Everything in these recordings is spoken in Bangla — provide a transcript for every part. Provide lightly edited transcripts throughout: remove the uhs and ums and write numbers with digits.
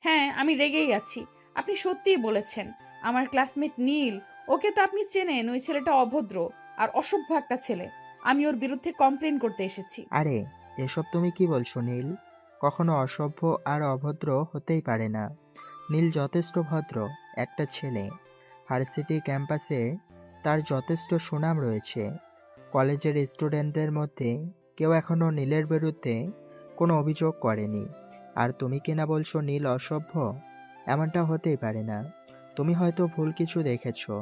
হ্যাঁ, আমি রেগেই আছি। আপনি সত্যিই বলেছেন। আমার ক্লাসমেট নীল, ওকে তো আপনি চেনেন। ওই ছেলেটা অভদ্র আর অসভ্য একটা ছেলে। আমি ওর বিরুদ্ধে কমপ্লেন করতে এসেছি। আরে, এসব তুমি কি বলছো নীল? কখনো অসভ্য আর অভদ্র হতেই পারে না। নীল যথেষ্ট ভদ্র একটা ছেলে। ভার্সিটি ক্যাম্পাসে তার যথেষ্ট সুনাম রয়েছে। কলেজের স্টুডেন্টদের মধ্যে কেউ এখনো নীলের বিরুদ্ধে কোনো অভিযোগ করেনি। আর তুমি কিনা বলছো নীল অসভ্য? এমনটা হতেই পারে না। তুমি হয়তো ভুল কিছু দেখেছো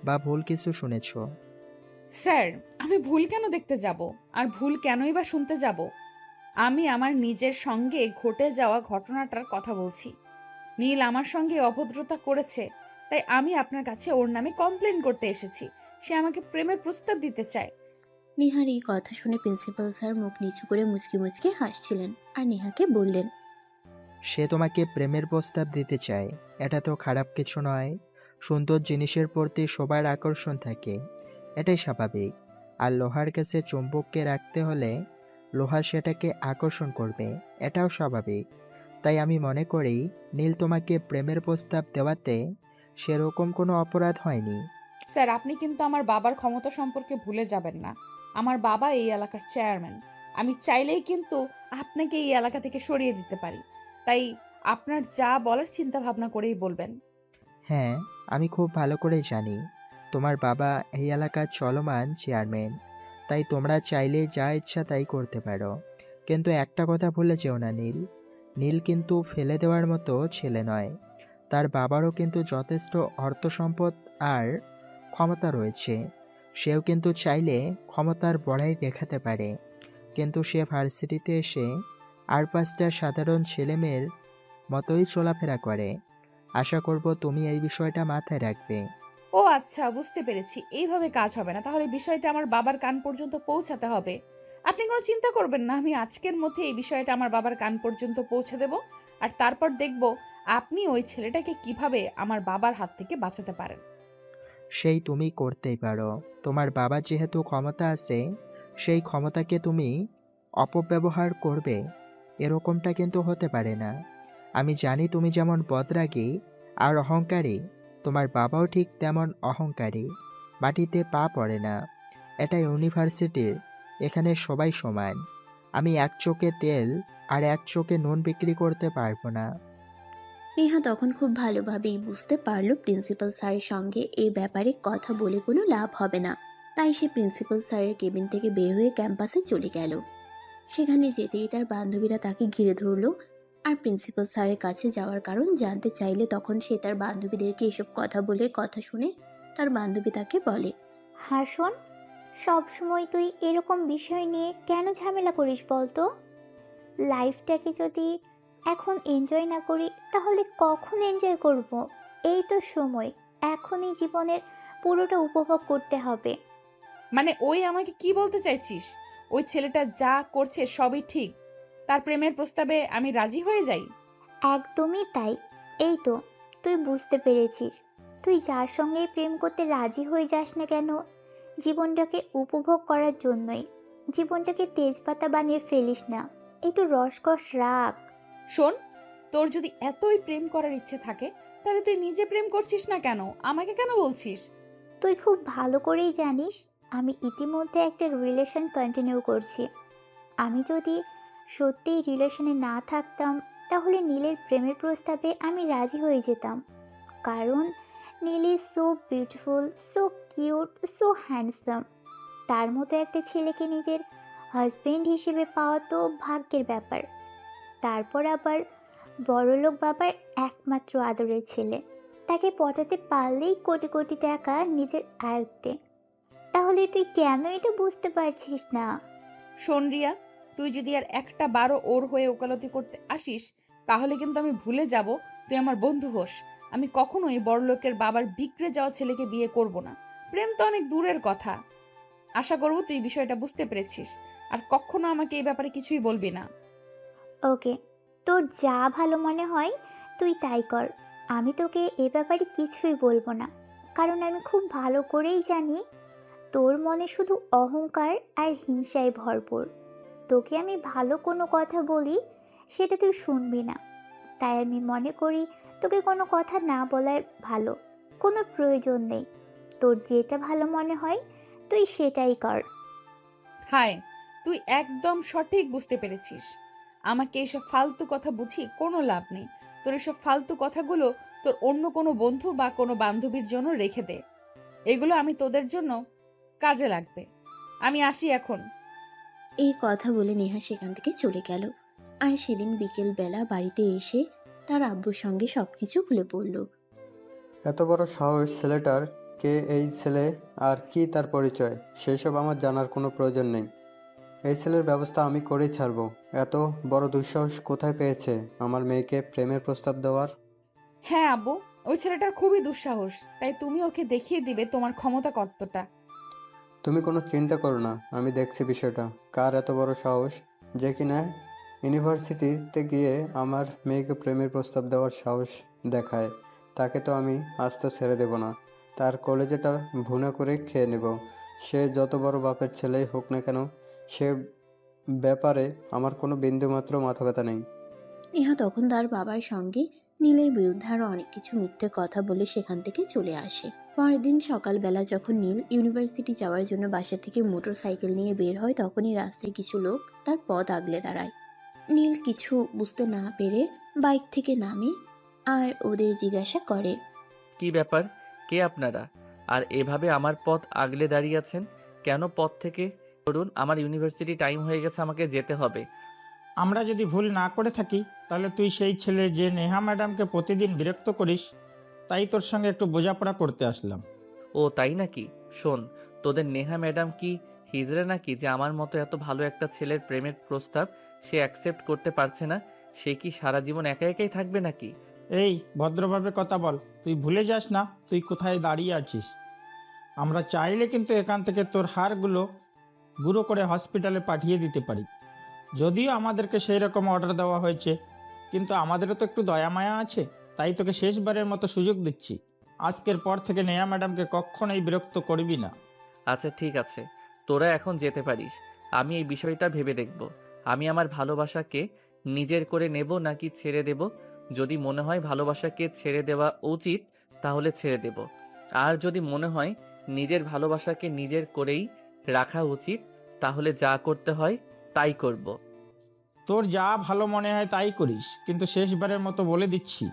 বা ভুল কিছু শুনেছো। স্যার, আমি ভুল কেন দেখতে যাব? আর ভুল কেনই বা শুনতে যাব? আমি আমার নিজের সঙ্গে ঘটে যাওয়া ঘটনাটার কথা বলছি। নীল আমার সঙ্গে অভদ্রতা করেছে, তাই আমি আপনার কাছে ওর নামে কমপ্লেন করতে এসেছি। সে আমাকে প্রেমের প্রস্তাব দিতে চায়। নেহার এই কথা শুনে প্রিন্সিপাল স্যার মুখ নিচু করে মুচকি মুচকি হাসছিলেন আর নেহাকে বললেন, সে তোমাকে প্রেমের প্রস্তাব দিতে চায়, এটা তো খারাপ কিছু নয়। সুন্দর জিনিসের প্রতি সবার আকর্ষণ থাকে, এটাই স্বাভাবিক। আর লোহার কাছে চুম্বককে রাখতে হলে লোহা সেটাকে আকর্ষণ করবে, এটাও স্বাভাবিক। তাই আমি মনে করি নীল তোমাকে প্রেমের প্রস্তাব দেওয়াতে সেরকম কোনো অপরাধ হয়নি। স্যার, আপনি কিন্তু আমার বাবার ক্ষমতা সম্পর্কে ভুলে যাবেন না। আমার বাবা এই এলাকার চেয়ারম্যান। আমি চাইলেই কিন্তু আপনাকে এই এলাকা থেকে সরিয়ে দিতে পারি। তাই আপনার যা বলার চিন্তা ভাবনা করেই বলবেন। হ্যাঁ, আমি খুব ভালো করেই জানি তোমার বাবা এই এলাকার চলমান চেয়ারম্যান। তাই তোমরা চাইলে যা ইচ্ছা তাই করতে পারো। কিন্তু একটা কথা ভুলে যেও না নীল, নীল কিন্তু ফেলে দেওয়ার মতো ছেলে নয়। তার বাবারও কিন্তু যথেষ্ট অর্থ সম্পদ আর ক্ষমতা রয়েছে। সেও কিন্তু চাইলে ক্ষমতার বড়াই দেখাতে পারে। কিন্তু সে ভার্সিটিতে এসে আর পাঁচটা সাধারণ ছেলেমেয়ের মতোই চলাফেরা করে। আশা করব তুমি এই বিষয়টা মাথায় রাখবে। ও আচ্ছা, বুঝতে পেরেছি। এইভাবে কাজ হবে না। তাহলে বিষয়টা আমার বাবার কান পর্যন্ত পৌঁছাতে হবে। আপনি কোনো চিন্তা করবেন না। আমি আজকের মধ্যে এই বিষয়টা আমার বাবার কান পর্যন্ত পৌঁছে দেব। আর তারপর দেখব আপনি ওই ছেলেটাকে কিভাবে আমার বাবার হাত থেকে বাঁচাতে পারেন। সেই তুমি করতেই পারো। তোমার বাবার যেহেতু ক্ষমতা আছে, সেই ক্ষমতাকে তুমি অপব্যবহার করবে, এরকমটা কিন্তু হতে পারে না। আমি জানি তুমি যেমন বদরাগী আর অহংকারী, তোমার বাবাও ঠিক তেমন অহংকারী। মাটিতে পা পড়ে না। এটা ইউনিভার্সিটির, এখানে সবাই সমান। আমি এক চোখে তেল আর এক চোখে নুন বিক্রি করতে পারবো না। নেহা তখন খুব ভালোভাবেই বুঝতে পারল প্রিন্সিপাল স্যারের সঙ্গে এই ব্যাপারে কথা বলে কোনো লাভ হবে না। তাই সে প্রিন্সিপাল স্যারের কেবিন থেকে বের হয়ে ক্যাম্পাসে চলে গেল। সেখানে যেতেই তার বান্ধবীরা তাকে ঘিরে ধরলো আর প্রিন্সিপাল স্যারের কাছে যাওয়ার কারণ জানতে চাইলে তখন সে তার বান্ধবীদেরকে এসব কথা বলে কথা শুনে তার বান্ধবী তাকে বলে, হাসন, সবসময় তুই এরকম বিষয় নিয়ে কেন ঝামেলা করিস বলতো? লাইফটাকে যদি এখন এনজয় না করি তাহলে কখন এনজয় করব? এই তো সময়, এখনই জীবনের পুরোটা উপভোগ করতে হবে। মানে ওই আমাকে কি বলতে চাইছিস? ওই ছেলেটা যা করছে সবই ঠিক, তার প্রেমের প্রস্তাবে আমি রাজি হয়ে যাই? একদমই তাই। এই তো, তুই বুঝতে পেরেছিস। তুই যার সঙ্গে প্রেম করতে রাজি হয়ে যাস না কেন, জীবনটাকে উপভোগ করার জন্যই। জীবনটাকে তেজপাতা বানিয়ে ফেলিস না, একটু রসকস রাখ। শোন, তোর যদি এতই প্রেম করার ইচ্ছে থাকে, তাহলে তুই নিজে প্রেম করছিস না কেন? আমাকে কেন বলছিস? তুই খুব ভালো করেই জানিস আমি ইতিমধ্যে একটা রিলেশন কন্টিনিউ করছি। আমি যদি সত্যিই রিলেশনে না থাকতাম তাহলে নীলের প্রেমের প্রস্তাবে আমি রাজি হয়ে যেতাম। কারণ Neel is so beautiful, so cute, so handsome. তার মতো একটা ছেলেকে নিজের হাজবেন্ড হিসেবে পাওয়া তো ভাগ্যের ব্যাপার। তারপর আবার বড়লোক বাবার একমাত্র আদরের ছেলে, তাকে পটাতে পারলেই কোটি কোটি টাকা নিজের আয়ত্তে। তাহলে তুই কেন এটা বুঝতে পারছিস না? শোন রিয়া, তুই যদি আর একটা বারও ওর হয়ে ওকালতি করতে আসিস, তাহলে কিন্তু আমি ভুলে যাব তুই আমার বন্ধু হোস। আমি কখনোই বড়লোকের বাবার বিগড়ে যাওয়া ছেলেকে বিয়ে করব না। প্রেম তো অনেক দূরের কথা। আশা করব তুই বিষয়টা বুঝতে পেরেছিস। আর কখনো আমাকে এই ব্যাপারে কিছুই বলবি না। ওকে, তোর যা ভালো মনে হয় তুই তাই কর। আমি তোকে এ ব্যাপারে কিছুই বলবো না, কারণ আমি খুব ভালো করেই জানি তোর মনে শুধু অহংকার আর হিংসায় ভরপুর। তোকে আমি ভালো কোনো কথা বলি সেটা তুই শুনবি না, তাই আমি মনে করি তোকে কোনো কথা না বলার ভালো। কোনো প্রয়োজন নেই, তোর যেটা ভালো মনে হয় তুই সেটাই কর। হায়, তুই একদম সঠিক বুঝতে পেরেছিস। আমাকে এসব ফালতু কথা বুঝিয়ে কোনো লাভ নেই। তোর এসব ফালতু কথাগুলো তোর অন্য কোনো বন্ধু বা কোনো বান্ধবীর জন্য রেখে দে। এগুলো আমি তোদের জন্য কাজে লাগবে। আমি আসি এখন। এই কথা বলে নেহা সেখান থেকে চলে গেল। আর সেদিন বিকেল বেলা বাড়িতে এসে তার আব্বুর সঙ্গে সবকিছু খুলে পড়ল। এত বড় সাহস ছেলেটার! কে এই ছেলে আর কি তার পরিচয় সেসব আমার জানার কোনো প্রয়োজন নেই। এই ছেলের ব্যবস্থা আমি করেই ছাড়বো। এত বড় দুঃসাহস কোথায় পেয়েছে আমার মেয়েকে প্রেমের প্রস্তাব দেওয়ার? হ্যাঁ আব্বু, ওই ছেলেটার খুবই দুঃসাহস, তাই তুমি ওকে দেখিয়ে দিবে তোমার ক্ষমতা কতটা। তুমি কোনো চিন্তা করো না, আমি দেখছি বিষয়টা। কার এত বড় সাহস যে কিনা ইউনিভার্সিটিতে গিয়ে আমার মেয়েকে প্রেমের প্রস্তাব দেওয়ার সাহস দেখায়, তাকে তো আমি আজ তো ছেড়ে দেব না। তার কলেজেটা ভুনা করে খেয়ে নেব। সে যত বড় বাপের ছেলেই হোক না কেন, সে ব্যাপারে আমার কোনো বিন্দুমাত্র মাথা ব্যথা নেই। নেহা তখন তার বাবার সঙ্গে নীলের বিরুদ্ধে আরো অনেক কিছু মিথ্যে কথা বলে সেখান থেকে চলে আসে। পরের দিন সকালবেলা যখন নীল ইউনিভার্সিটি যাওয়ার জন্য বাসা থেকে মোটর সাইকেল নিয়ে বের হয়, তখনই রাস্তায় কিছু লোক তার পথ আগলে দাঁড়ায়। নীল কিছু বুঝতে না পেরে বাইক থেকে নামে আর ওদের জিজ্ঞাসা করে, কি ব্যাপার? কে আপনারা? আর এভাবে আমার পথ আগলে দাঁড়িয়ে আছেন কেন? পথ থেকে ধরুন, আমার ইউনিভার্সিটি টাইম হয়ে গেছে, আমাকে যেতে হবে। আমরা যদি ভুল না করে থাকি তাহলে তুই সেই ছেলে যে নেহা ম্যাডামকে প্রতিদিন বিরক্ত করিস, তাই তোর সঙ্গে একটু বোঝাপড়া করতে আসলাম। ও তাই নাকি? শোন, তোদের নেহা ম্যাডাম কি হিজড়া নাকি যে আমার মতো এত ভালো একটা ছেলের প্রেমের প্রস্তাব সে অ্যাকসেপ্ট করতে পারছে না? সে কি সারা জীবন একা একাই থাকবে নাকি? এই ভদ্রভাবে কথা বল, তুই ভুলে যাস না তুই কোথায় দাঁড়িয়ে আছিস। আমরা চাইলে কিন্তু এখান থেকে তোর হাড়গুলো গুঁড়ো করে হসপিটালে পাঠিয়ে দিতে পারি। যদিও আমাদেরকে সেই রকম অর্ডার দেওয়া হয়েছে, কিন্তু আমাদেরও তো একটু দয়া মায়া আছে, তাই তোকে শেষবারের মতো সুযোগ দিচ্ছি। আজকের পর থেকে নেহা ম্যাডামকে কখনোই বিরক্ত করবি না। আচ্ছা ঠিক আছে, তোরা এখন যেতে পারিস। আমি এই বিষয়টা ভেবে দেখব। আমি আমার ভালোবাসাকে নিজের করে নেব নাকি ছেড়ে দেব। যদি মনে হয় ভালোবাসাকে ছেড়ে দেওয়া উচিত তাহলে ছেড়ে দেব। আর যদি মনে হয় নিজের ভালোবাসাকে নিজের করেই রাখা উচিত, তাহলে যা করতে হয় তাই করব। তোর যা ভালো মনে হয় তাই করিস, কিন্তু শেষবারের মতো বলে দিচ্ছি,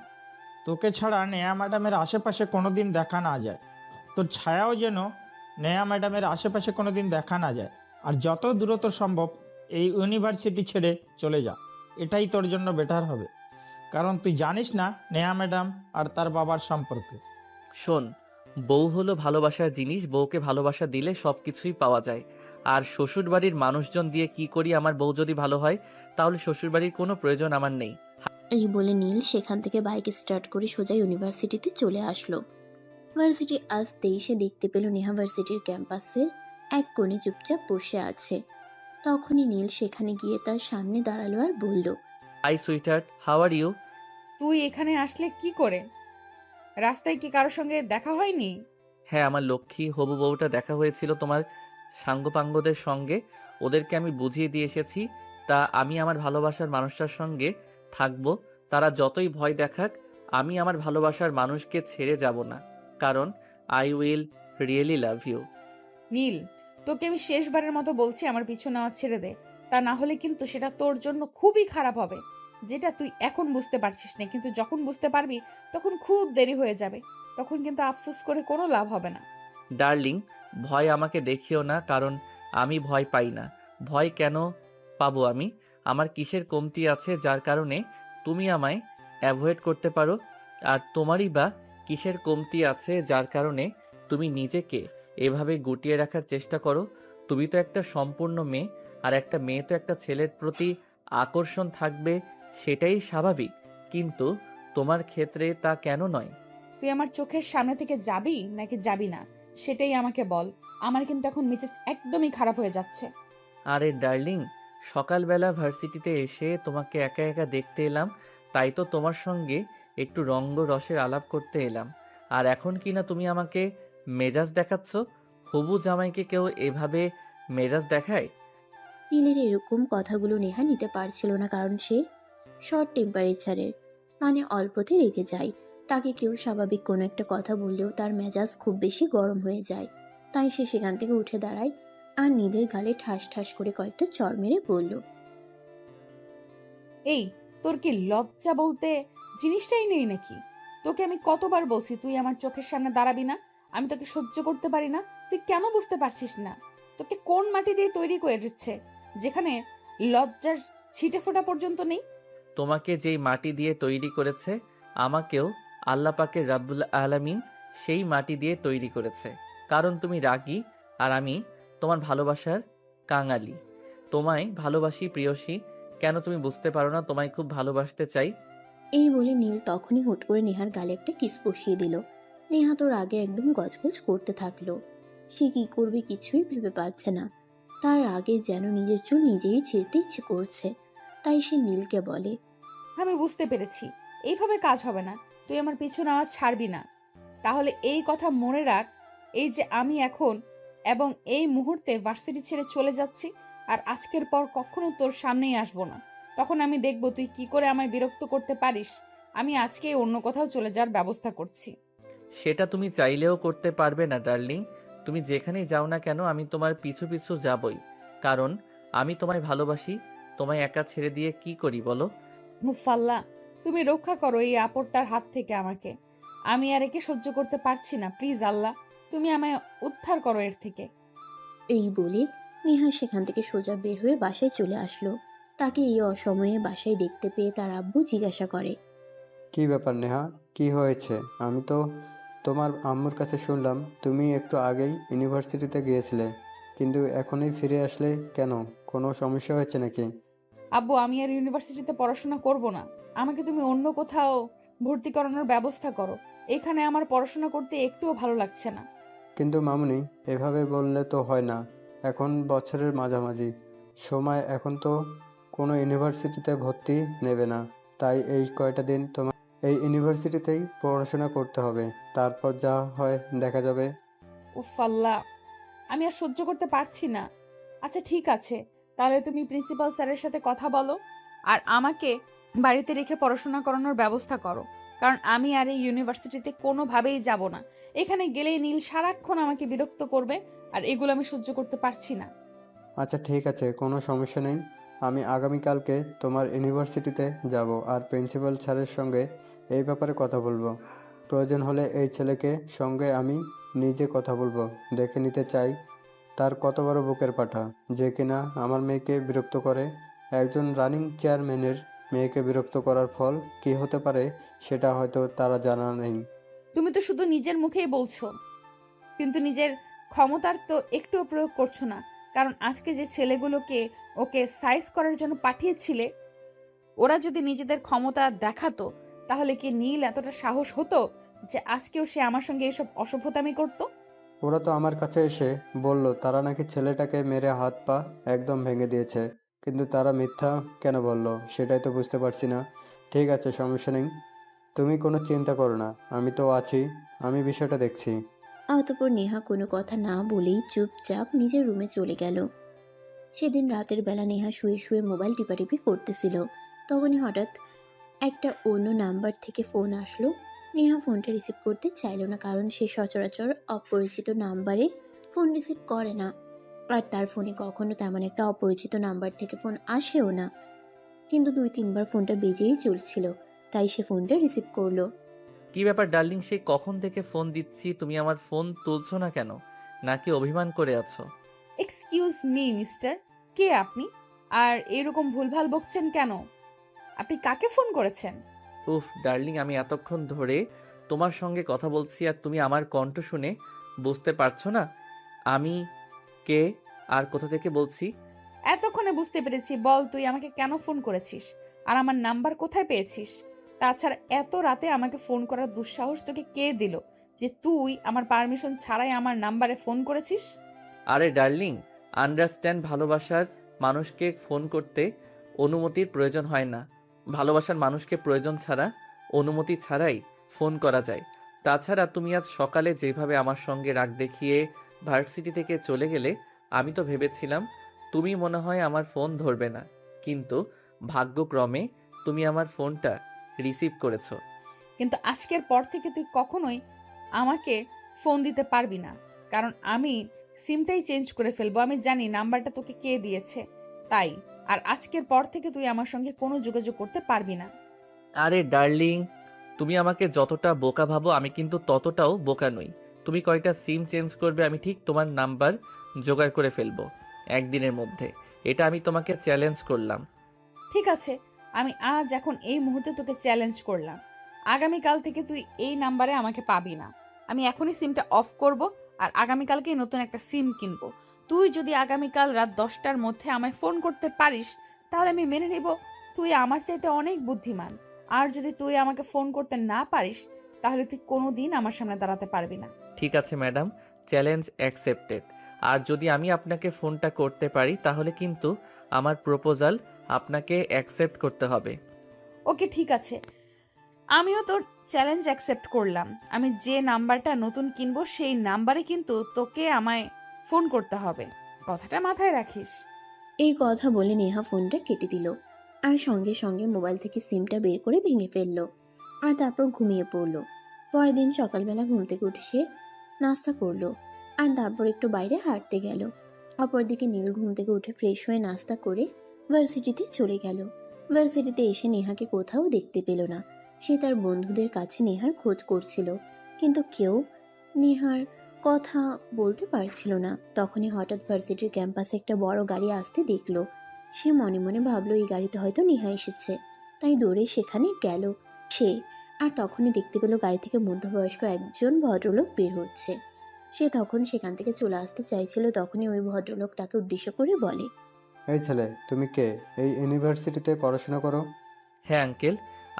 তোকে ছাড়া নেহা ম্যাডামের আশেপাশে কোনোদিন দেখা না যায়। তোর ছায়াও যেন নেহা ম্যাডামের আশেপাশে কোনোদিন দেখা না যায়। আর যত দ্রুত সম্ভব এই ইউনিভার্সিটি ছেড়ে চলে যা, এটাই তোর জন্য বেটার হবে। কারণ তুই জানিস না নেহা ম্যাডাম আর তার বাবার সম্পর্কে। শোন, বউ হলো ভালোবাসার জিনিস, বউকে ভালোবাসা দিলে সব কিছুই পাওয়া যায়। আর শ্বশুরবাড়ির মানুষজন দিয়ে কি করি? আমার বউ যদি ভালো হয় তাহলে শ্বশুরবাড়ির কোনো প্রয়োজন আমার নেই। এই বলে নীল সেখান থেকে বাইক স্টার্ট করে সোজা ইউনিভার্সিটিতে চলে আসলো। ভার্সিটি আসতেই সে দেখতে পেল নেহা ভার্সিটির ক্যাম্পাসের এক কোণে চুপচাপ বসে আছে। তখনই নীল সেখানে গিয়ে তার সামনে দাঁড়ালো আর বলল, hi sweetheart, how are you? তুই এখানে আসলে কি করে? রাস্তায় কি কারোর সঙ্গে দেখা হয়নি? হ্যাঁ, আমার লক্ষ্মী হবু বউটা দেখা হয়েছিল তোমার সাঙ্গপাঙ্গদের সঙ্গে। ওদেরকে আমি বুঝিয়ে দিয়ে এসেছি। তা আমি আমার ভালোবাসার মানুষটার সঙ্গে থাকবো। তারা যতই ভয় দেখাক, আমি আমার ভালোবাসার মানুষকে ছেড়ে যাব না। কারণ I will really love you. Neel, তোকে আমি শেষবারের মতো বলছি আমার পিছু নেওয়া ছেড়ে দে। তা না হলে কিন্তু সেটা তোর জন্য খুবই খারাপ হবে। যেটা তুই এখন বুঝতে পারছিস না, কিন্তু যখন বুঝতে পারবি তখন খুব দেরি হয়ে যাবে। তখন কিন্তু আফসোস করে কোনো লাভ হবে না। ডার্লিং, ভয় আমাকে দেখিও না, কারণ আমি ভয় পাই না। ভয় কেন পাবো আমি? আমার কিসের কমতি আছে যার কারণে তুমি আমায় অ্যাভয়েড করতে পারো? আর তোমারই বা কিসের কমতি আছে যার কারণে তুমি নিজেকে এভাবে গুটিয়ে রাখার চেষ্টা করো? তুমি তো একটা সম্পূর্ণ মেয়ে, আর একটা মেয়ে তো একটা ছেলের প্রতি আকর্ষণ থাকবে, সেটাই স্বাভাবিক। কিন্তু তোমার ক্ষেত্রে তা কেন নয়? তুই আমার চোখের সামনে থেকে যাবি নাকি যাবি না সেটাই আমাকে বল। আমার কিন্তু এখন মেজাজ একদমই খারাপ হয়ে যাচ্ছে। আরে ডার্লিং, সকালবেলা ভার্সিটিতে এসে তোমাকে একা একা দেখতে এলাম, তাই তো তোমার সঙ্গে একটু রঙ্গ রসের আলাপ করতে এলাম। আর এখন কি না তুমি আমাকে মেজাজ দেখাচ্ছ? হবু জামাইকে কেউ এভাবে মেজাজ দেখায়? নীলের এরকম কথাগুলো নেহা নিতে পারছিল না, কারণ সে শর্ট টেম্পারেচারের, মানে অল্পতে রেগে যায়। তাকে কেউ স্বাভাবিক কোনো একটা কথা বললেও তার মেজাজ খুব বেশি গরম হয়ে যায়। তাই সে সেখান থেকে উঠে দাঁড়ায় আর নীলের গালে ঠাস ঠাস করে কয়েকটা চড় মেরে বলল, এই, তোর কি লজ্জা বলতে জিনিসটাই নেই নাকি? তোকে আমি কতবার বলছি তুই আমার চোখের সামনে দাঁড়াবি না। আমি তোকে সহ্য করতে পারি না। তুই কেন বুঝতে পারছিস না? তোকে কোন মাটি দিয়ে তৈরি করে দিচ্ছে যেখানে লজ্জার ছিটে ফোঁটা পর্যন্ত নেই? তোমাকে যেই মাটি দিয়ে তৈরি করেছে, আমাকেও আল্লাহ পাকের রাব্বুল আলামিন সেই মাটি দিয়ে তৈরি করেছে। কারণ তুমি রাগী আর আমি তোমার ভালোবাসার কাঙালি। তোমায় ভালোবাসি প্রিয়সী। কেন তুমি বুঝতে পারো না তোমায় খুব ভালোবাসতে চাই? এই বলে নীল তখনই হুট করে নেহার গালে একটা কিস বসিয়ে দিল। নেহা তোর আগে একদম গজগজ করতে থাকলো। সে কি করবে কিছুই ভেবে পাচ্ছে না। তার আগে যেন নিজের চুল নিজেই ছিঁড়তে ইচ্ছে করছে। তাই সে নীলকে বলে, আমি বুঝতে পেরেছি, এইভাবে কাজ হবে না। তুই আমার পিছু নেওয়া ছাড়বি না। তাহলে এই কথা মনে রাখ, এই যে আমি এখন এবং এই মুহূর্তে ভার্সিটি ছেড়ে চলে যাচ্ছি, আর আজকের পর কখনো তোর সামনেই আসবো না। তখন আমি দেখব তুই কি করে আমায় বিরক্ত করতে পারিস। আমি আজকে অন্য কোথাও চলে যাওয়ার ব্যবস্থা করছি। সেটা তুমি চাইলেও করতে পারবে না ডার্লিং। তুমি যেখানেই যাও না কেন আমি তোমার পিছু পিছু যাবই। কারণ আমি তোমায় ভালোবাসি। তোমায় একা ছেড়ে দিয়ে কি করি বলো? মুফাল্লা, তুমি রক্ষা করো এই আপদটার হাত থেকে আমাকে। আমি আর একে সহ্য করতে পারছি না। প্লিজ আল্লাহ, তুমি আমায় উদ্ধার করো এর থেকে। এই বলে নেহা সেখান থেকে সোজা বের হয়ে বাসায় চলে আসলো। তাকে এই অসময়ে বাসায় দেখতে পেয়ে তার আব্বু জিজ্ঞাসা করে, কি ব্যাপার নেহা, কি হয়েছে? আমি তো তোমার আম্মুর কাছে শুনলাম তুমি একটু আগেই ইউনিভার্সিটিতে গিয়েছিলে, কিন্তু এখনই ফিরে আসলে কেন? কোনো সমস্যা হয়েছে নাকি? আব্বু, আমি আর ইউনিভার্সিটিতে পড়াশোনা করব না। আমাকে তুমি অন্য কোথাও ভর্তি করানোর ব্যবস্থা করো। এখানে আমার পড়াশোনা করতে একটুও ভালো লাগছে না। কিন্তু মামুনি, এভাবে বললে তো হয় না। এখন বছরের মাঝামাঝি সময়, এখন তো কোনো ইউনিভার্সিটিতে ভর্তি নেবে না। তাই এই কয়টা দিন তোমার এই ইউনিভার্সিটিতেই পড়াশোনা করতে হবে। তারপর যা হয় দেখা যাবে। উফ আল্লাহ, আমি আর সহ্য করতে পারছি না। আচ্ছা ঠিক আছে, তাহলে তুমি প্রিন্সিপাল স্যারের সাথে কথা বলো আর আমাকে বাড়িতে রেখে পড়াশোনা করানোর ব্যবস্থা করো। কারণ আমি আর এই ইউনিভার্সিটিতে কোনোভাবেই যাব না। এখানে গেলেই নীল সারাক্ষণ আমাকে বিরক্ত করবে, আর এগুলো আমি সহ্য করতে পারছি না। আচ্ছা ঠিক আছে, কোনো সমস্যা নেই। আমি আগামীকালকে তোমার ইউনিভার্সিটিতে যাব আর প্রিন্সিপাল স্যারের সঙ্গে এই ব্যাপারে কথা বলবো। প্রয়োজন হলে এই ছেলেকে সঙ্গে আমি নিজে কথা বলবো। দেখে নিতে চাই তার কত বড় বুকের পাঠা, যে কিনা আমার মেয়েকে বিরক্ত করে। একজন রানিং চেয়ারম্যানের মেয়েকে বিরক্ত করার ফল কি হতে পারে সেটা হয়তো তারা জানা নেই। তুমি তো শুধু নিজের মুখেই বলছো, কিন্তু নিজের ক্ষমতার তো একটুও প্রয়োগ করছো না। কারণ আজকে যে ছেলেগুলোকে ওকে সাইজ করার জন্য পাঠিয়েছিলে, ওরা যদি নিজেদের ক্ষমতা দেখাতো, তাহলে কি নীল এতটা সাহস হতো যে আজকেও সে আমার সঙ্গে এসব অসভ্যতামি করত? ওরা তো আমার কাছে এসে বলল তারা নাকি ছেলেটাকে মেরে হাত পা একদম ভেঙে দিয়েছে। কিন্তু তারা মিথ্যা কেন বলল সেটাই তো বুঝতে পারছি না। ঠিক আছে, সমস্যা নেই, তুমি কোনো চিন্তা করো না, আমি তো আছি, আমি বিষয়টা দেখছি। অতঃপর নেহা কোনো কথা না বলেই চুপচাপ নিজের রুমে চলে গেল। সেদিন রাতের বেলা নেহা শুয়ে শুয়ে মোবাইল টিপাটিপি করতেছিল। তখনই হঠাৎ একটা অন্য নাম্বার থেকে ফোন আসলো। নেহা ফোনটা রিসিভ করতে চাইল না, কারণ সে সচরাচর অপরিচিত নাম্বারে ফোন রিসিভ করে না। আর তার ফোনে কখনো তেমন একটা অপরিচিত নাম্বার থেকে ফোন আসেও না। কিন্তু 2-3 বার ফোনটা বেজেই চলছিল, তাই সে ফোনটা রিসিভ করলো। কি ব্যাপার ডার্লিং, সেই কখন থেকে ফোন দিচ্ছি, তুমি আমার ফোন তুলছো না কেন? নাকি অভিমান করে আছো? এক্সকিউজ মি মিস্টার, কে আপনি? আর এরকম ভুলভাল বকছেন কেন? আপনি কাকে ফোন করেছেন? উফ ডার্লিং, আমি এতক্ষণ ধরে তোমার সঙ্গে কথা বলছি আর তুমি আমার কণ্ঠ শুনে বুঝতে পারছো না আমি কে আর কোথা থেকে বলছি? এতক্ষণে বুঝতে পেরেছি। বল, তুই আমাকে কেন ফোন করেছিস আর আমার নাম্বার কোথায় পেয়েছিস? তাছাড়া এত রাতে আমাকে ফোন করার দুঃসাহস তোকে কে দিল যে তুই আমার পারমিশন ছাড়াই আমার নাম্বারে ফোন করেছিস? আরে ডার্লিং, আন্ডারস্ট্যান্ড, ভালোবাসার মানুষকে ফোন করতে অনুমতির প্রয়োজন হয় না। ভালোবাসার মানুষকে প্রয়োজন ছাড়া, অনুমতি ছাড়াই ফোন করা যায়। তাছাড়া তুমি আজ সকালে যেভাবে আমার সঙ্গে রাগ দেখিয়ে ভার্সিটি থেকে চলে গেলে, আমি তো ভেবেছিলাম তুমি মনে হয় আমার ফোন ধরবে না, কিন্তু ভাগ্যক্রমে তুমি আমার ফোনটা রিসিভ করেছো। কিন্তু আজকের পর থেকে তুই কখনোই আমাকে ফোন দিতে পারবি না, কারণ আমি সিমটাই চেঞ্জ করে ফেলবো। আমি জানি নাম্বারটা তোকে কে দিয়েছে, তাই। আর আজকের পর থেকে তুই আমার সঙ্গে কোনো যোগাযোগ করতে পারবি না। আরে ডার্লিং, তুমি আমাকে যতটা বোকা ভাবো আমি কিন্তু ততটাও বোকা নই। তুমি কয়টা সিম চেঞ্জ করবে, আমি ঠিক তোমার নাম্বার জোগাড় করে ফেলবো একদিনের মধ্যে। এটা আমি তোমাকে চ্যালেঞ্জ করলাম। ঠিক আছে, আমি আজ এখন এই মুহূর্তে তোকে চ্যালেঞ্জ করলাম। আগামীকাল থেকে তুই এই নাম্বারে আমাকে পাবি না। আমি এখনই সিমটা অফ করব, আর আগামীকালকেই নতুন একটা সিম কিনবো। তুই যদি আগামীকাল রাত 10টার মধ্যে আমায় ফোন করতে পারিস, তাহলে আমি মেনে নেব তুই আমার চাইতে অনেক বুদ্ধিমান। আর যদি তুই আমাকে ফোন করতে না পারিস, তাহলে তুই কোনোদিন আমার সামনে দাঁড়াতে পারবি না। ঠিক আছে ম্যাডাম, চ্যালেঞ্জ অ্যাকসেপ্টেড। আর যদি আমি আপনাকে ফোনটা করতে পারি তাহলে কিন্তু আমার প্রপোজাল আপনাকে অ্যাকসেপ্ট করতে হবে। ওকে, ঠিক আছে, আমিও তোর চ্যালেঞ্জ অ্যাকসেপ্ট করলাম। আমি যে নাম্বারটা নতুন কিনবো সেই নাম্বারে কিন্তু তোকে আমায় ফোন করতে হবে, কথাটা মাথায় রাখিস। এই কথা বলে নেহা ফোনটা কেটে দিল আর সঙ্গে সঙ্গে মোবাইল থেকে সিমটা বের করে ভেঙে ফেললো আর তারপর ঘুমিয়ে পড়লো। পরের দিন সকালবেলা ঘুম থেকে উঠে সে নাস্তা করলো আর তারপর একটু বাইরে হাঁটতে গেল। অপরদিকে নীল ঘুম থেকে উঠে ফ্রেশ হয়ে নাস্তা করে ভার্সিটিতে চলে গেল। ভার্সিটিতে এসে নেহাকে কোথাও দেখতে পেল না। সে তার বন্ধুদের কাছে নেহার খোঁজ করছিল, কিন্তু কেউ নেহার কথা বলতে পারছিল না। তখনই হঠাৎ ভার্সিটির ক্যাম্পাসে একটা বড় গাড়ি আসতে দেখলো। সে মনে মনে ভাবলো এই গাড়িতে হয়তো নেহা এসেছে, তাই দৌড়ে সেখানে গেল সে। আর তখনই দেখতে পেল গাড়ি থেকে মধ্যবয়স্ক একজন ভদ্রলোক বের হচ্ছে। সে তখন সেখান থেকে চলে আসতে চাইছিল, তখনই ওই ভদ্রলোক তাকে উদ্দেশ্য করে বলে, এই ছেলে, তুমি কে? এই ইউনিভার্সিটিতে পড়াশোনা করো? হ্যাঁ আঙ্কেল,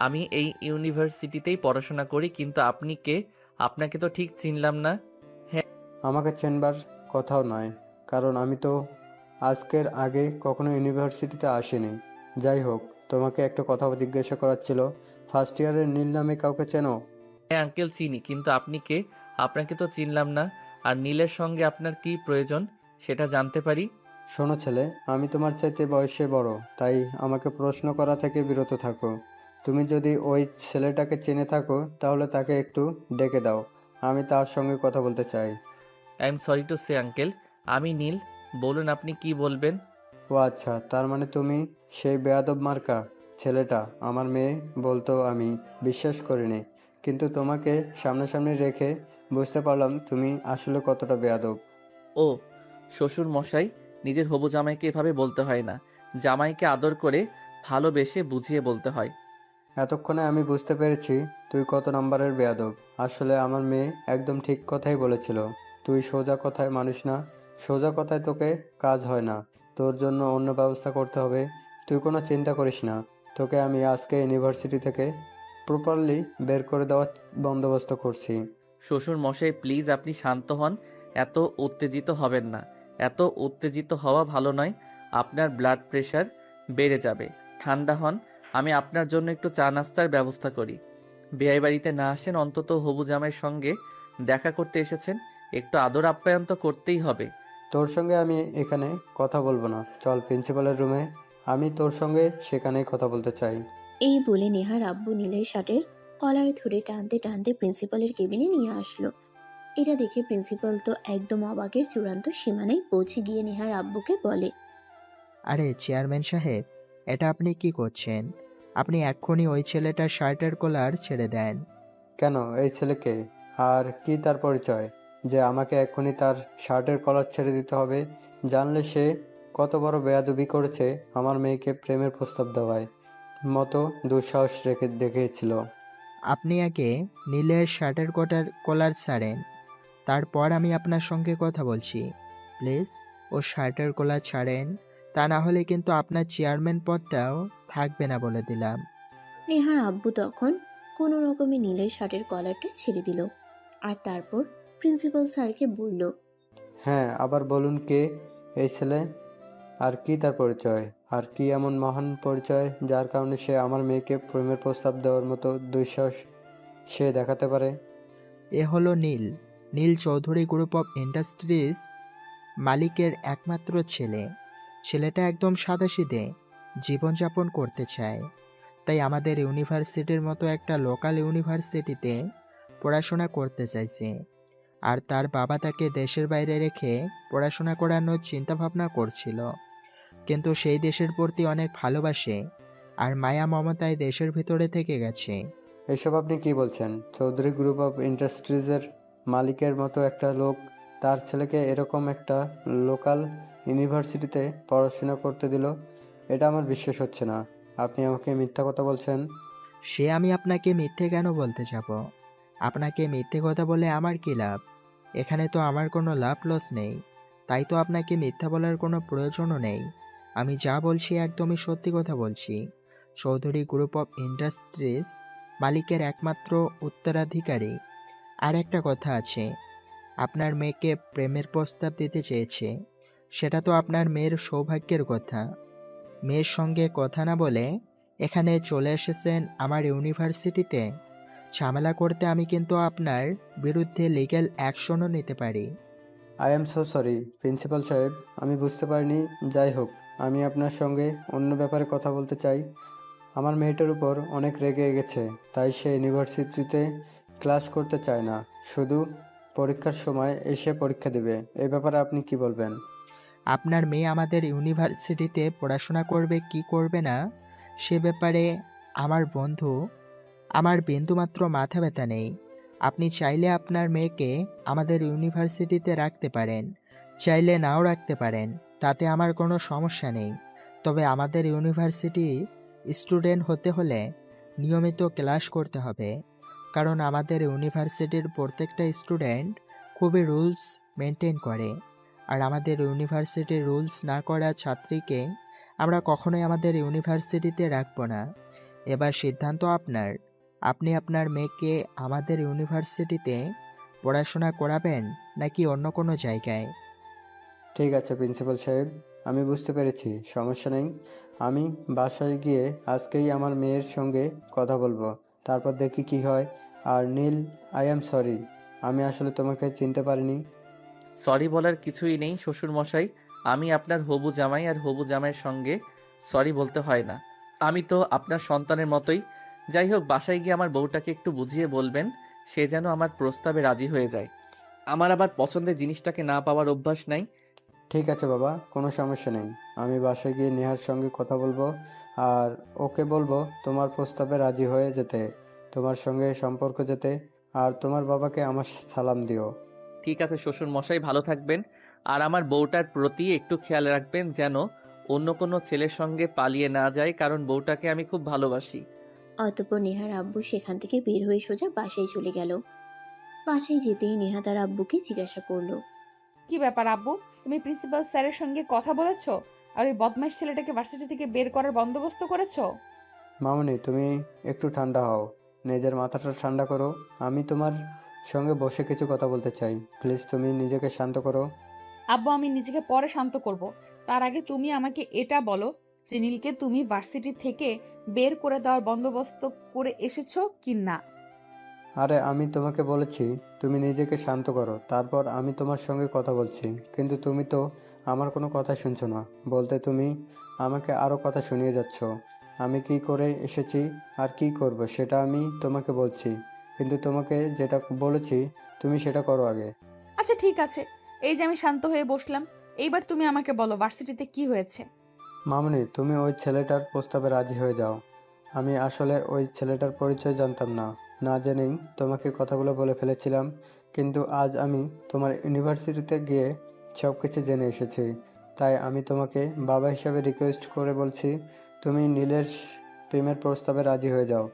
আমি এই ইউনিভার্সিটিতেই পড়াশোনা করি, কিন্তু আপনি কে? আপনাকে তো ঠিক চিনলাম না। আমাকে চেনবার কথাও নয়, কারণ আমি তো আজকের আগে কখনো ইউনিভার্সিটিতে আসিনি। যাই হোক, তোমাকে একটা কথা জিজ্ঞাসা করার ছিল। ফার্স্ট ইয়ারের নীল নামে কাউকে চেনো? হ্যাঁ আঙ্কেল চিনি, কিন্তু আপনি কে? আপনাকে তো চিনলাম না। আর নীলের সঙ্গে আপনার কি প্রয়োজন সেটা জানতে পারি? শোনো ছেলে, আমি তোমার চাইতে বয়সে বড়, তাই আমাকে প্রশ্ন করা থেকে বিরত থাকো। তুমি যদি ওই ছেলেটাকে চেনে থাকো তাহলে তাকে একটু ডেকে দাও, আমি তার সঙ্গে কথা বলতে চাই। I am sorry to say uncle, আমি নীল। বলুন আপনি কি বলবেন। ও আচ্ছা, তার মানে তুমি সেই বেয়াদব মার্কা ছেলেটা। আমার মেয়ে বলতো আমি বিশ্বাস করিনি, কিন্তু তোমাকে সামনাসামনি রেখে বুঝতে পারলাম তুমি আসলে কতটা বেয়াদব। ও, শ্বশুর মশাই, নিজের হবু জামাইকে এভাবে বলতে হয় না। জামাইকে আদর করে ভালোবেসে বুঝিয়ে বলতে হয়। এতক্ষণে আমি বুঝতে পেরেছি তুই কত নাম্বারের বেয়াদব। আসলে আমার মেয়ে একদম ঠিক কথাই বলেছিল, তুই সোজা কথায় মানুষ না। সোজা কথায় তোকে কাজ হয় না, তোর জন্য অন্য ব্যবস্থা করতে হবে। তুই কোনো চিন্তা করিস না, তোকে আমি আজকে ইউনিভার্সিটি থেকে প্রপারলি বের করে দেওয়ার বন্দোবস্ত করছি। শ্বশুর মশাই প্লিজ আপনি শান্ত হন, এত উত্তেজিত হবেন না। এত উত্তেজিত হওয়া ভালো নয়, আপনার ব্লাড প্রেশার বেড়ে যাবে। ঠান্ডা হন, আমি আপনার জন্য একটু চা নাস্তার ব্যবস্থা করি। বিয়ে বাড়িতে না আসেন, অন্তত হবু জামাইয়ের সঙ্গে দেখা করতে এসেছেন, একটু আদর আপ্যায়ন তো করতেই হবে। তোর সঙ্গে আমি এখানে কথা বলবো না, চল প্রিন্সিপালের রুমে, আমি তোর সঙ্গে সেখানেই কথা বলতে চাই। এই বলে নেহার আব্বু নীলের শার্টের কলার ধরে টানতে টানতে প্রিন্সিপালের কেবিনে নিয়ে আসলো। এটা দেখে প্রিন্সিপাল তো একদম অবাকের চূড়ান্ত সীমানায় পৌঁছে গিয়ে নেহার আব্বুকে বলে, আরে চেয়ারম্যান সাহেব, এটা আপনি কি করছেন? আপনি এক্ষুনি ওই ছেলেটার শার্টের কলার ছেড়ে দেন। কেন, এই ছেলেকে আর কি তার পরিচয় যে আমাকে এক্ষুনি তার শার্টের কলার ছেড়ে দিতে হবে? জানলে সে কত বড় বেয়াদবি করেছে আমার মেয়েকে প্রেমের প্রস্তাব দেওয়ায় মতো দুঃসাহস রেখে দেখিয়েছিল। আপনি আগে নীলের শার্টের কলার ছাড়েন, তারপর আমি আপনার সঙ্গে কথা বলছি। প্লিজ ও শার্টের কলার ছাড়েন, তা না হলে কিন্তু আপনার চেয়ারম্যান পদটাও থাকবে না বলে দিলাম। নেহার আব্বু তখন কোনো রকমে নীলের শার্টের কলারটা ছেড়ে দিল আর তারপর প্রিন্সিপাল স্যারকে বলল, হ্যাঁ, আবার বলুন কে এই ছেলে, আর কি তার পরিচয়, আর কি এমন মহান পরিচয় যার কারণে সে আমার মেয়েকে প্রেমের প্রস্তাব দেওয়ার মতো দুঃসাহস সে দেখাতে পারে? এ হলো নীল, নীল চৌধুরী গ্রুপ অফ ইন্ডাস্ট্রিজ মালিকের একমাত্র ছেলে। ছেলেটা একদম সাদাসিধে জীবনযাপন করতে চায়, তাই আমাদের ইউনিভার্সিটির মতো একটা লোকাল ইউনিভার্সিটিতে পড়াশোনা করতে চাইছে। আর তার বাবা তাকে দেশের বাইরে রেখে পড়াশোনা করানোর চিন্তাভাবনা করছিল, কিন্তু সেই দেশের প্রতি অনেক ভালোবাসে আর মায়া মমতায় দেশের ভিতরে থেকে গেছে। এসব আপনি কি বলছেন? চৌধুরী গ্রুপ অফ ইন্ডাস্ট্রিজের মালিকের মতো একটা লোক তার ছেলেকে এরকম একটা লোকাল ইউনিভার্সিটিতে পড়াশোনা করতে দিল? এটা আমার বিশ্বাস হচ্ছে না। আপনি আমাকে মিথ্যা কথা বলছেন। সে আমি আপনাকে মিথ্যে কেন বলতে যাব? আপনাকে মিথ্যে কথা বলে আমার কি লাভ? এখানে তো আমার কোনো লাভ লস নেই, তাই তো আপনাকে মিথ্যা বলার কোনো প্রয়োজনও নেই। আমি যা বলছি একদমই সত্যি কথা বলছি। চৌধুরী গ্রুপ অফ ইন্ডাস্ট্রিজ মালিকের একমাত্র উত্তরাধিকারী। আর একটা কথা আছে, আপনার মেয়েকে প্রেমের প্রস্তাব দিতে চেয়েছে। সেটা তো আপনার মেয়ের সৌভাগ্যের কথা। মেয়ের সঙ্গে কথা না বলে এখানে চলে এসেছেন আমার ইউনিভার্সিটিতে। ঝামেলা করতে আমি কিন্তু আপনার বিরুদ্ধে লিগ্যাল অ্যাকশনও নিতে পারি। I am so sorry principal সাহেব, আমি বুঝতে পারিনি। যাই হোক, আমি আপনার সঙ্গে অন্য ব্যাপারে কথা বলতে চাই। আমার মেয়েটার উপর অনেক রেগে গেছে, তাই সে ইউনিভার্সিটিতে ক্লাস করতে চায় না, শুধু পরীক্ষার সময় এসে পরীক্ষা দেবে। এই ব্যাপারে আপনি কি বলবেন? আপনার মেয়ে আমাদের ইউনিভার্সিটিতে পড়াশোনা করবে কি করবে না সে ব্যাপারে আমার বিন্দুমাত্র মাথা ব্যথা নেই। আপনি চাইলে আপনার মেয়েকে আমাদের ইউনিভার্সিটিতে রাখতে পারেন, চাইলে নাও রাখতে পারেন, তাতে আমার কোনো সমস্যা নেই। তবে আমাদের ইউনিভার্সিটি স্টুডেন্ট হতে হলে নিয়মিত ক্লাস করতে হবে, কারণ আমাদের ইউনিভার্সিটির প্রত্যেকটা স্টুডেন্ট খুবই রুলস মেনটেন করে। আর আমাদের ইউনিভার্সিটির রুলস না করা ছাত্রীকে আমরা কখনোই আমাদের ইউনিভার্সিটিতে রাখব না। এবার সিদ্ধান্ত আপনার। আপনি আপনার মেয়েকে আমাদের ইউনিভার্সিটিতে পড়াশোনা করাবেন নাকি অন্য কোনো জায়গায়? ঠিক আছে প্রিন্সিপাল সাহেব, আমি বুঝতে পেরেছি, সমস্যা নেই। আমি বাসায় গিয়ে আজকেই আমার মেয়ের সঙ্গে কথা বলবো, তারপর দেখি কি হয়। আর নীল, আই অ্যাম সরি, আমি আসলে তোমাকে চিনতে পারিনি। সরি বলার কিছুই নেই শ্বশুর মশাই। আমি আপনার হবু জামাই, আর হবু জামাইয়ের সঙ্গে সরি বলতে হয় না। আমি তো আপনার সন্তানের মতোই। যাই হোক, বাসায় গিয়ে আমার বউটাকে একটু বুঝিয়ে বলবেন সে যেন আমার প্রস্তাবে রাজি হয়ে যায়। আমার আবার পছন্দের জিনিসটাকে না পাওয়ার অভ্যাস নাই। ঠিক আছে বাবা, কোনো সমস্যা নেই। আমি বাসায় গিয়ে নেহার সঙ্গে কথা বলবো, আর ওকে বলবো তোমার প্রস্তাবে রাজি হয়ে যেতে, তোমার সঙ্গে সম্পর্ক যেতে। আর তোমার বাবাকে আমার সালাম দিও। ঠিক আছে শ্বশুর মশাই, ভালো থাকবেন। আর আমার বউটার প্রতি একটু খেয়াল রাখবেন যেন অন্য কোনো ছেলের সঙ্গে পালিয়ে না যায়, কারণ বউটাকে আমি খুব ভালোবাসি। অতঃপর নেহার আব্বু সেখান থেকে বের হয়ে সোজা বাসায় চলে গেল। বাসায় যেতেই নেহা তার আব্বুকে জিজ্ঞাসা করলো, কি ব্যাপার আব্বু, তুমি প্রিন্সিপাল স্যারের সঙ্গে কথা বলেছো আর ওই বদমাইশ ছেলেটাকে ভার্সিটি থেকে বের করার বন্দোবস্ত করেছো? মামুনি, তুমি একটু ঠান্ডা হও, নিজের মাথাটা ঠান্ডা করো। আমি তোমার সঙ্গে বসে কিছু কথা বলতে চাই, প্লিজ তুমি নিজেকে শান্ত করো। আব্বু, আমি নিজেকে পরে শান্ত করব। তার আগে তুমি আমাকে এটা বলো যে নীলকে তুমি ভার্সিটি থেকে বের করে দেওয়ার বন্দোবস্ত করে এসেছো কি না? আরে আমি তোমাকে বলেছি তুমি নিজেকে শান্ত করো, তারপর আমি তোমার সঙ্গে কথা বলছি, কিন্তু তুমি তো আমার কোনো কথা শুনছো না। বলতে তুমি আমাকে আরও কথা শুনিয়ে যাচ্ছ। আমি কি করে এসেছি আর কি করব সেটা আমি তোমাকে বলছি, কিন্তু তোমাকে যেটা বলেছি তুমি সেটা করো আগে। আচ্ছা ঠিক আছে, এই যে আমি শান্ত হয়ে বসলাম, এইবার তুমি আমাকে বলো ভার্সিটিতে কি হয়েছে। মামুনি, তুমি ওই ছেলেটার প্রস্তাবে রাজি হয়ে যাও। আমি আসলে ওই ছেলেটার পরিচয় জানতাম না, না জেনেই তোমাকে কথাগুলো বলে ফেলেছিলাম, কিন্তু আজ আমি তোমার ইউনিভার্সিটিতে গিয়ে সব কিছু জেনে এসেছি। তাই আমি তোমাকে বাবা হিসাবে রিকোয়েস্ট করে বলছি, তুমি নীলের প্রেমের প্রস্তাবে রাজি হয়ে যাও।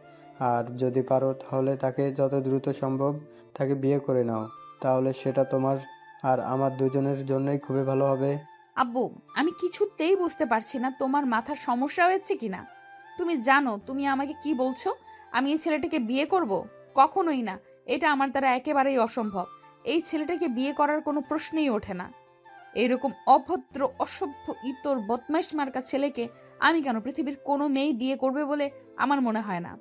আর যদি পারো তাহলে তাকে যত দ্রুত সম্ভব তাকে বিয়ে করে নাও, তাহলে সেটা তোমার আর আমার দুজনের জন্যই খুবই ভালো হবে। আব্বু, আমি কিছুতেই বুঝতে পারছি না তোমার মাথার সমস্যা হয়েছে কিনা। তুমি জানো তুমি আমাকে কি বলছো? আমি এই ছেলেটাকে বিয়ে করব? কখনোই না। এটা আমার দ্বারা একেবারেই অসম্ভব। এই ছেলেটাকে বিয়ে করার কোনো প্রশ্নই ওঠে না। এইরকম অভদ্র, অসভ্য, ইতর, বদমাইশ মার্কা ছেলেকে আমি কেন, পৃথিবীর কোনো মেয়ে বিয়ে করবে বলে আমার মনে হয় না।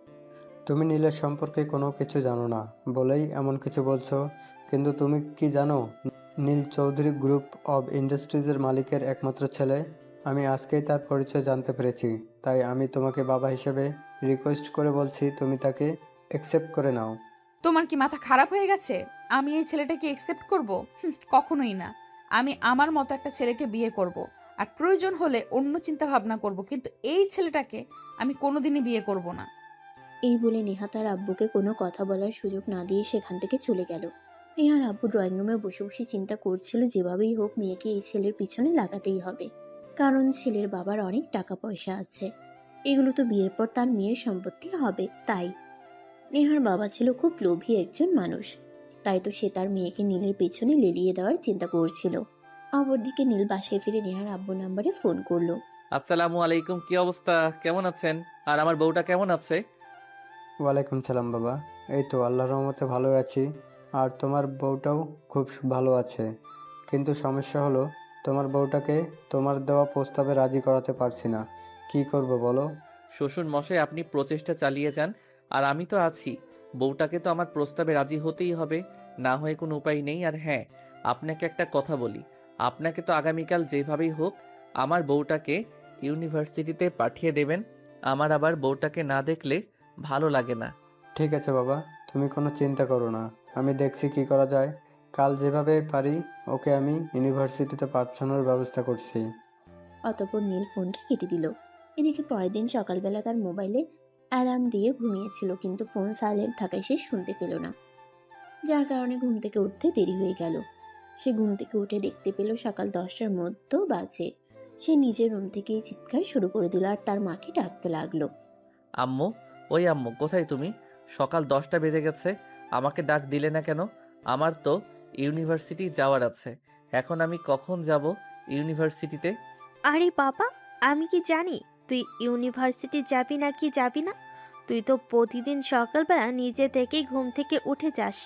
তুমি নীলের সম্পর্কে কোনো কিছু জানো না বলেই এমন কিছু বলছো, কিন্তু তুমি কি জানো নীল চৌধুরী গ্রুপ অব ইন্ডাস্ট্রিজের মালিকের একমাত্র ছেলে? আমি আজকেই তার পরিচয় জানতে পেরেছি, তাই আমি তোমাকে বাবা হিসেবে রিকোয়েস্ট করে বলছি তুমি তাকে অ্যাকসেপ্ট করে নাও। তোমার কি মাথা খারাপ হয়ে গেছে? আমি এই ছেলেটাকে একসেপ্ট করব? কখনোই না। আমি আমার মতো একটা ছেলেকে বিয়ে করব, আর প্রয়োজন হলে অন্য চিন্তা ভাবনা করব, কিন্তু এই ছেলেটাকে আমি কোনোদিনই বিয়ে করব না। এই বলে নেহা তার আব্বুকে কোনো কথা বলার সুযোগ না দিয়ে সেখান থেকে চলে গেল। নেহার আব্বু ড্রয়িং রুমে বসে বসে চিন্তা করছিল যেভাবেই হোক মেয়েকে এই ছেলের পিছনে লাগাতেই হবে, কারণ ছেলের বাবার অনেক টাকা পয়সা আছে। এগুলো তো বিয়ের পর তার মেয়ের সম্পত্তি হবে। তাই নেহার বাবা ছিল খুব লোভী একজন মানুষ, তাই তো সে তার মেয়েকে নীলের পেছনে লেলিয়ে দেওয়ার চিন্তা করছিল। অপরদিকে নীল বাসায় ফিরে নেহার আব্বুর নাম্বারে ফোন করলো। আসসালামু আলাইকুম, কি অবস্থা, কেমন আছেন? আর আমার বউটা কেমন আছে? ওয়ালাইকুম সালাম বাবা, এই তো আল্লাহর রহমতে ভালো আছি। আর তোমার বউটাও খুব ভালো আছে, কিন্তু সমস্যা হলো তোমার বউটাকে তোমার দেওয়া প্রস্তাবে রাজি করাতে পারছি না। কি করব বলো? শ্বশুর মশাই, আপনি প্রচেষ্টা চালিয়ে যান, আর আমি তো আছি। বউটাকে তো আমার প্রস্তাবে রাজি হতেই হবে, না হয়ে কোনো উপায় নেই। আর হ্যাঁ, আপনাকে একটা কথা বলি, আপনাকে তো আগামীকাল যেভাবেই হোক আমার বউটাকে ইউনিভার্সিটিতে পাঠিয়ে দেবেন। আমার আবার বউটাকে না দেখলে ভালো লাগে না। ঠিক আছে বাবা, তুমি কোনো চিন্তা করো না, আমি দেখছি কি করা যায়। কাল যেভাবে পারি ওকে আমি ইউনিভার্সিটিতে পাঠানোর ব্যবস্থা করছি। অতঃপর নীল ফোনটা কেটে দিল। এদিকে পরের দিন সকালবেলা তার মোবাইলে অ্যালার্ম দিয়ে ঘুমিয়েছিল, কিন্তু ফোন সাইলেন্ট থাকায় সে শুনতে পেল না, যার কারণে ঘুম থেকে উঠতে দেরি হয়ে গেল। সে ঘুম থেকে উঠে দেখতে পেল সকাল 10টার মধ্যেও বাজে। সে নিজের রুম থেকেই চিৎকার শুরু করে দিল আর তার মাকে ডাকতে লাগলো। আম্মু, ওই আম্মু, কোথায় তুমি? সকাল 10টা বেজে গেছে, আমাকে ডাক দিলে না কেন? আমার তো ইউনিভার্সিটি যাওয়ার আছে। এখন আমি কখন যাব ইউনিভার্সিটিতে? আরে বাবা, আমি কি জানি তুই ইউনিভার্সিটি যাবি না কি যাবি না? তুই তো প্রতিদিন সকালবেলা নিজে থেকেই ঘুম থেকে উঠে যাস,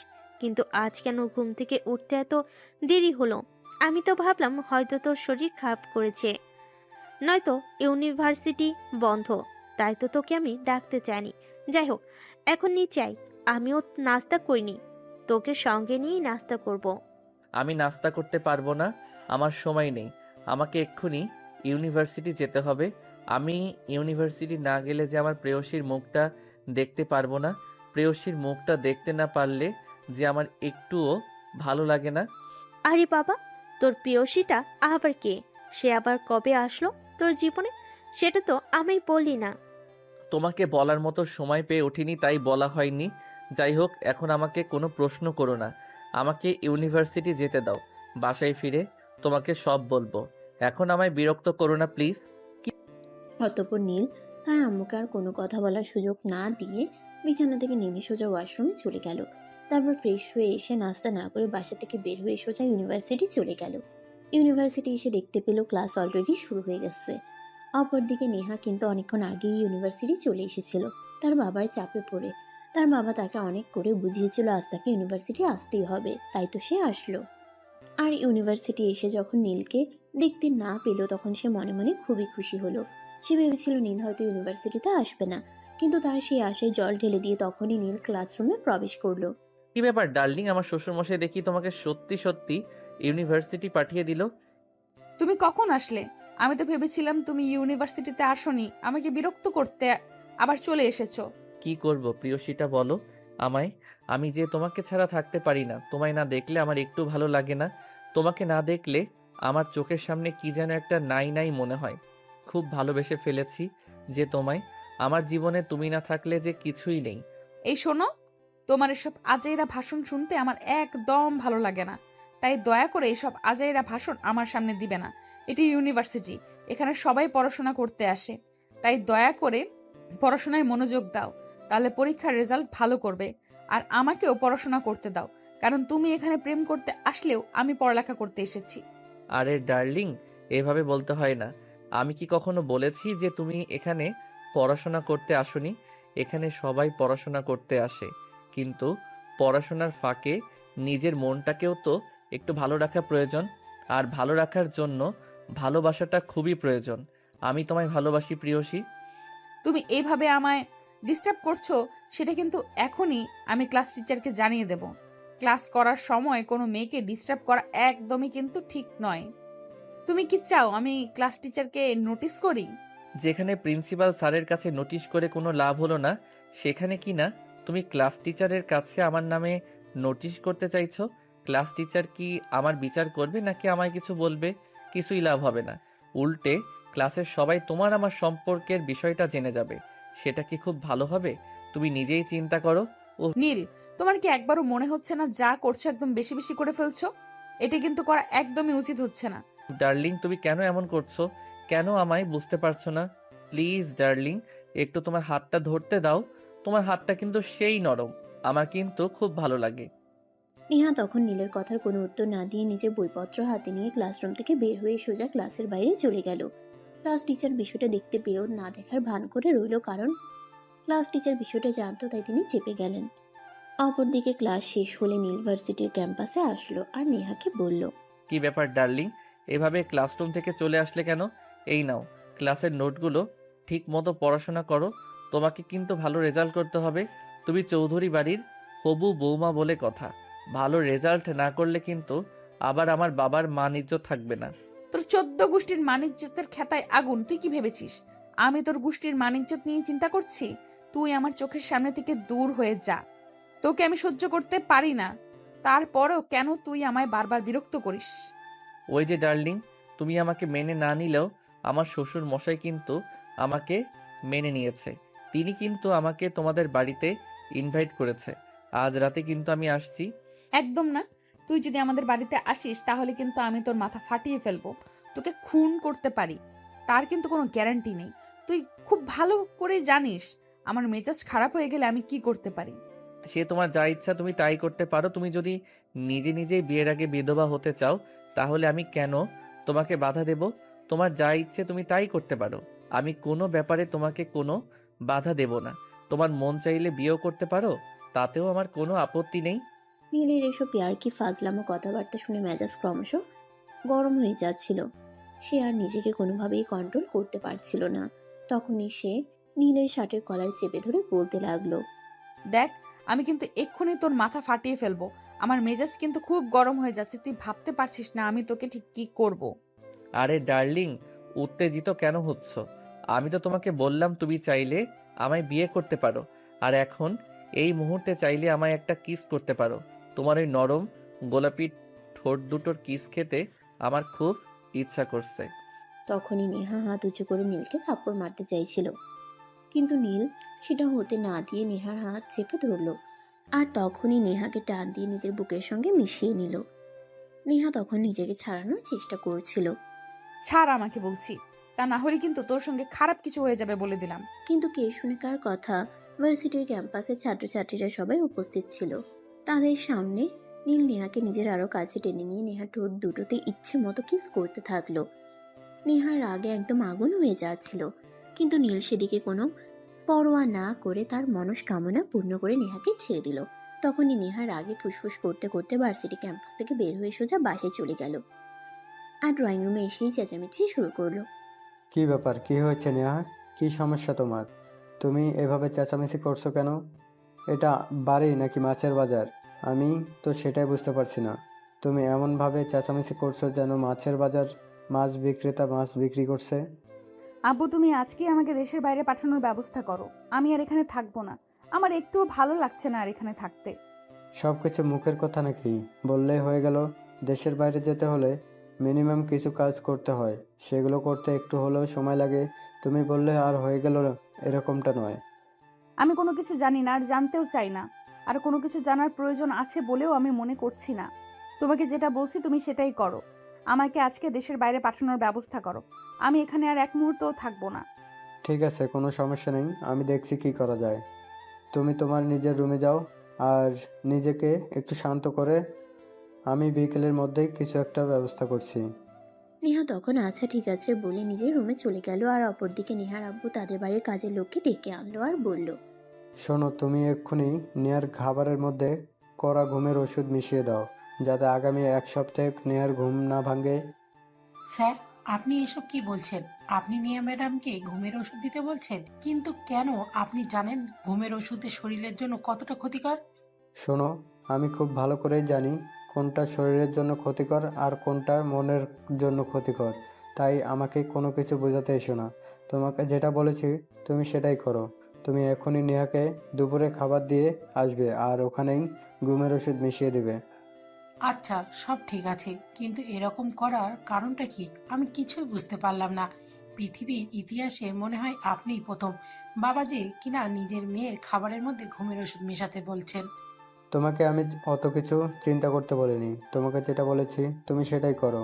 কিন্তু আজ কেন ঘুম থেকে উঠতে এত দেরি হলো? আমি তো ভাবলাম হয়তো তোর শরীর খারাপ করেছে, নয়তো ইউনিভার্সিটি বন্ধ, তাই তো তোকে আমি ডাকতে চাইনি। যাই হোক, এখন নিচে আয়, আমিও নাস্তা করিনি, তোকে সঙ্গে নিয়েই নাস্তা করব। আমি নাস্তা করতে পারবো না, আমার সময় নেই। আমাকে এক্ষুনি ইউনিভার্সিটি যেতে হবে। আমি ইউনিভার্সিটি না গেলে যে আমার প্রেয়সীর মুখটা দেখতে পারবো না। প্রেয়সীর মুখটা দেখতে না পারলে যে আমার একটুও ভালো লাগে না। আরে বাবা, তোর প্রেয়সীটা আবার কে? সে আবার কবে আসলো তোর জীবনে? সেটা তো আমি বললি না। তোমাকে বলার মতো সময় পেয়ে ওঠিনি, তাই বলা হয়নি। যাই হোক, এখন আমাকে কোনো প্রশ্ন করো না, আমাকে ইউনিভার্সিটি যেতে দাও। বাসায় ফিরে তোমাকে সব বলবো। এখন আমায় বিরক্ত করো না প্লিজ। অতঃপর নীল তার আম্মুকে আর কোনো কথা বলার সুযোগ না দিয়ে বিছানা থেকে নেমে সোজা ওয়াশরুমে চলে গেল। তারপর ফ্রেশ হয়ে এসে নাস্তা না করে বাসা থেকে বের হয়ে সোজা ইউনিভার্সিটি চলে গেল। ইউনিভার্সিটি এসে দেখতে পেল ক্লাস অলরেডি শুরু হয়ে গেছে। অপরদিকে নেহা কিন্তু অনেকক্ষণ আগেই ইউনিভার্সিটি চলে এসেছিল তার বাবার চাপে পড়ে। তার বাবা তাকে অনেক করে বুঝিয়েছিল আজ তাকে ইউনিভার্সিটি আসতেই হবে, তাই তো সে আসলো। আর ইউনিভার্সিটি এসে যখন নীলকে দেখতে না পেল তখন সে মনে মনে খুবই খুশি হলো। সে ভেবেছিল নীল হয়তো ইউনিভার্সিটিতে আসবে না, কিন্তু তার সেই আশায় জল ঢেলে দিয়ে তখনই নীল ক্লাসরুমে প্রবেশ করলো। কি ব্যাপার ডার্লিং, আমার শ্বশুরমশাই দেখি তোমাকে সত্যি সত্যি ইউনিভার্সিটি পাঠিয়ে দিল। তুমি কখন আসলে? আমি তো ভেবেছিলাম তুমি ইউনিভার্সিটিতে আসোনি, আমাকে বিরক্ত করতে আবার চলে এসেছো। কি করব প্রিয়সীটা, বলো আমায়। আমি যে তোমাকে ছাড়া থাকতে পারি না, তোমায় না দেখলে আমার একটু ভালো লাগে না। তোমাকে না দেখলে আমার চোখের সামনে কি যেন একটা নাই নাই মনে হয়। খুব ভালোবেসে ফেলেছি যে তোমায়। আমার জীবনে তুমি না থাকলে যে কিছুই নেই। এই শোনো, তোমার এসব আজাইরা ভাষণ শুনতে আমার একদম ভালো লাগে না, তাই দয়া করে এসব আজাইরা ভাষণ আমার সামনে দিবে না। এটি ইউনিভার্সিটি, এখানে সবাই পড়াশোনা করতে আসে, তাই দয়া করে পড়াশোনায় মনোযোগ দাও, তাহলে পরীক্ষার রেজাল্ট ভালো করবে। আর আমাকেও পড়াশোনা করতে দাও, কারণ তুমি এখানে প্রেম করতে আসলেও আমি পড়ালেখা করতে এসেছি। আরে ডার্লিং, এভাবে বলতে হয় না। আমি কি কখনো বলেছি যে তুমি এখানে পড়াশোনা করতে আসোনি? এখানে সবাই পড়াশোনা করতে আসে, কিন্তু পড়াশোনার ফাঁকে নিজের মনটাকেও তো একটু ভালো রাখা প্রয়োজন। আর ভালো রাখার জন্য ভালোবাসাটা খুবই প্রয়োজন। আমি তোমায় ভালোবাসি প্রিয়সী। তুমি এইভাবে আমায় ডিস্টার্ব করছো, সেটা কিন্তু এখনই আমি ক্লাস টিচারকে জানিয়ে দেব। ক্লাস করার সময় কোনো মেয়েকে ডিস্টার্ব করা একদমই কিন্তু ঠিক নয়। তুমি কি চাও আমি ক্লাস টিচারকে নোটিস করি? যেখানে প্রিন্সিপাল স্যারের কাছে নোটিশ করে কোনো লাভ হলো না, সেখানে কি না তুমি ক্লাস টিচারের কাছে আমার নামে নোটিশ করতে চাইছো? ক্লাস টিচার কি আমার বিচার করবে নাকি আমায় কিছু বলবে? কিছুই লাভ হবে না। উল্টে ক্লাসের সবাই তোমার আমার সম্পর্কের বিষয়টা জেনে যাবে। সেটা কি খুব ভালো হবে? তুমি নিজেই চিন্তা করো। ও নীল, তোমার কি একবারও মনে হচ্ছে না যা করছো একদম বেশি বেশি করে ফেলছো? এটা কিন্তু করা একদমই উচিত হচ্ছে না। ডার্লিং, তুমি কেন এমন করছো? কেন আমায় বুঝতে পারছো না? প্লিজ ডার্লিং, একটু তোমার হাতটা ধরতে দাও। তোমার হাতটা কিন্তু সেই নরম, আমার কিন্তু খুব ভালো লাগে। নেহা তখন নীলের কথার কোনো উত্তর না দিয়ে নিজের বইপত্র হাতে নিয়ে ক্লাসরুম থেকে বের হয়ে সোজা ক্লাসের বাইরে চলে গেল। ক্লাস টিচার বিষয়টা দেখতে পেয়েও না দেখার ভান করে রইল, কারণ ক্লাস টিচার বিষয়টা জানতো, তাই তিনি চেপে গেলেন। অপরদিকে ক্লাস শেষ হলে নীল ভার্সিটির ক্যাম্পাসে আসলো আর নেহাকে বলল, কি ব্যাপার ডার্লিং, এভাবে ক্লাসরুম থেকে চলে আসলে কেন? এই নাও ক্লাসের নোটগুলো, ঠিক মতো পড়াশোনা করো। তোমাকে কিন্তু ভালো রেজাল্ট করতে হবে। তুমি চৌধুরী বাড়ির হবু বৌমা বলে কথা। ভালো রেজাল্ট না করলে কিন্তু আবার আমার বাবার মান ইজ্জত থাকবে না। তোর 14 গোষ্ঠীর মানিজ্যতের খেতায় আগুন, তুই কি ভেবেছিস আমি তোর গোষ্ঠীর মানিজ্যত নিয়ে চিন্তা করছি? তুই আমার চোখের সামনে থেকে দূর হয়ে যা। তোকে আমি সহ্য করতে পারি না, তারপরেও কেন তুই আমায় বারবার বিরক্ত করিস? ওই যে ডার্লিং, তুমি আমাকে মেনে না নিলেও আমার শ্বশুর মশাই কিন্তু আমাকে মেনে নিয়েছে। তিনি কিন্তু আমাকে তোমাদের বাড়িতে ইনভাইট করেছে। আজ রাতে কিন্তু আমি আসছি। একদম না। তুই যদি আমাদের বাড়িতে আসিস তাহলে কিন্তু আমি তোর মাথা ফাটিয়ে ফেলবো, তোকে খুন করতে পারি, তার কিন্তু কোনো গ্যারান্টি নেই। তুই খুব ভালো করে জানিস আমার মেজাজ খারাপ হয়ে গেলে আমি কি করতে পারি। সে তোমার যা ইচ্ছা তুমি তাই করতে পারো। তুমি যদি নিজে নিজেই বিয়ের আগে বিধবা হতে চাও, তাহলে আমি কেন তোমাকে বাধা দেব? তোমার যা ইচ্ছে তুমি তাই করতে পারো। আমি কোনো ব্যাপারে তোমাকে কোনো বাধা দেব না। তোমার মন চাইলে বিয়েও করতে পারো, তাতেও আমার কোনো আপত্তি নেই। নীলের এসব ইয়ার্কি ফাজলামো কথাবার্তা শুনে মেজাজ ক্রমশ গরম হয়ে যাচ্ছিল। সে আর নিজেকে কোনোভাবেই কন্ট্রোল করতে পারছিল না। তখনই সে নীলের শার্টের কলার চেপে ধরে বলতে লাগলো, দেখ, আমি কিন্তু এক্ষুনি তোর মাথা ফাটিয়ে ফেলবো। আমার মেজাজ কিন্তু খুব গরম হয়ে যাচ্ছে, তুই ভাবতে পারছিস না আমি তোকে ঠিক কি করব। আরে ডার্লিং, উত্তেজিত কেন হচ্ছ? আমি তো তোমাকে বললাম তুমি চাইলে আমায় বিয়ে করতে পারো। আর এখন এই মুহূর্তে চাইলে আমায় একটা কিস করতে পারো। তোমার ওই নরম গোলাপি ঠোঁট দুটোর কিস খেতে আমার খুব ইচ্ছা করছে। তখনই নেহা হাত উঁচু করে নীলকে থাপ্পড় মারতে চাইছিল, কিন্তু নীল সেটা হতে না দিয়ে নেহার হাত চেপে ধরলো আর তখনই নেহাকে টান দিয়ে নিজের বুকের সঙ্গে মিশিয়ে নিল। নেহা তখন নিজেকে ছাড়ানোর চেষ্টা করছিল, ছাড় আমাকে বলছি, তা না হলে কিন্তু তোর সঙ্গে খারাপ কিছু হয়ে যাবে বলে দিলাম। কিন্তু কে শুনে কার কথা। ভার্সিটির ক্যাম্পাসে ছাত্রছাত্রীরা সবাই উপস্থিত ছিল। তাদের সামনে নীল নেহাকে নিজের আরো কাছে টেনে নিয়ে নেহার ঠোঁট দুটোতে ইচ্ছে মতো কিস করতে থাকলো। নেহার রাগে একদম আগুন হয়ে যাচ্ছিল, কিন্তু নীল সেদিকে কোনো পরোয়া না করে তার মনস্কামনা পূর্ণ করে নেহাকে ছেড়ে দিল। তখনই নেহার রাগে ফুসফুস করতে করতে ভার্সিটি ক্যাম্পাস থেকে বের হয়ে সোজা বাইরে চলে গেল আর ড্রয়িং রুমে এসেই চেঁচামেচি শুরু করলো। কি ব্যাপার, কি হয়েছে নেহা? কি সমস্যা তোমার? তুমি এভাবে চেঁচামেচি করছো কেন? এটা বাড়ি নাকি মাছের বাজার? আমি তো সেটাই বুঝতে পারছি না। তুমি এমনভাবে চেঁচামেচি করছো যেন মাছের বাজার, মাছ বিক্রেতা মাছ বিক্রি করছে। আব্বু, তুমি আজকেই আমাকে দেশের বাইরে পাঠানোর ব্যবস্থা করো। আমি আর এখানে থাকবো না, আমার একটুও ভালো লাগছে না আর এখানে থাকতে। সব কিছু মুখের কথা নাকি? বললেই হয়ে গেল? দেশের বাইরে যেতে হলে মিনিমাম কিছু কাজ করতে হয়, সেগুলো করতে একটু হলেও সময় লাগে। তুমি বললে আর হয়ে গেল, এরকমটা নয়। আমি কোনো কিছু জানি না আর জানতেও চাই না, আর কোনো কিছু জানার প্রয়োজন আছে বলেও আমি মনে করছি না। তোমাকে যেটা বলছি তুমি সেটাই করো। আমাকে আজকে দেশের বাইরে পাঠানোর ব্যবস্থা করো। আমি এখানে আর এক মুহূর্তও থাকবো না। ঠিক আছে, কোনো সমস্যা নেই, আমি দেখছি কি করা যায়। তুমি তোমার নিজের রুমে যাও আর নিজেকে একটু শান্ত করে আমি বিকেলের মধ্যেই কিছু একটা ব্যবস্থা করছি। নেহা তখন আচ্ছা ঠিক আছে বলে নিজের রুমে চলে গেল আর অপরদিকে নেহার আব্বু তাদের বাড়ির কাজের লোককে ডেকে আনলো আর বলল, শোনো, তুমি এক্ষুনি নেহার খাবারের মধ্যে কড়া ঘুমের ওষুধ মিশিয়ে দাও, যাতে আগামী এক সপ্তাহে নেহার ঘুম না ভাঙে। স্যার, আপনি এসব কি বলছেন? আপনি নিয়া ম্যাডামকে ঘুমের ওষুধ দিতে বলছেন? কিন্তু কেন? আপনি জানেন ঘুমের ওষুধে শরীরের জন্য কতটা ক্ষতিকর? শোনো, আমি খুব ভালো করেই জানি কোনটা শরীরের জন্য ক্ষতিকর আর কোনটা মনের জন্য ক্ষতিকর। তাই আমাকে কোনো কিছু বোঝাতে এসো না। তোমাকে যেটা বলেছি তুমি সেটাই করো। তুমি এখনই নেহাকে দুপুরে খাবার দিয়ে আসবে আর ওখানেই ঘুমের ওষুধ মিশিয়ে দিবে। আচ্ছা, সব ঠিক আছে, কিন্তু এরকম করার কারণটা কি? আমি কিছুই বুঝতে পারলাম না। পৃথিবীর ইতিহাসে মনে হয় আপনিই প্রথম বাবা যে কিনা নিজের মেয়ের খাবারের মধ্যে ঘুমের ওষুধ মেশাতে বলছেন। তোমাকে আমি অত কিছু চিন্তা করতে বলিনি। তোমাকে যেটা বলেছি তুমি সেটাই করো।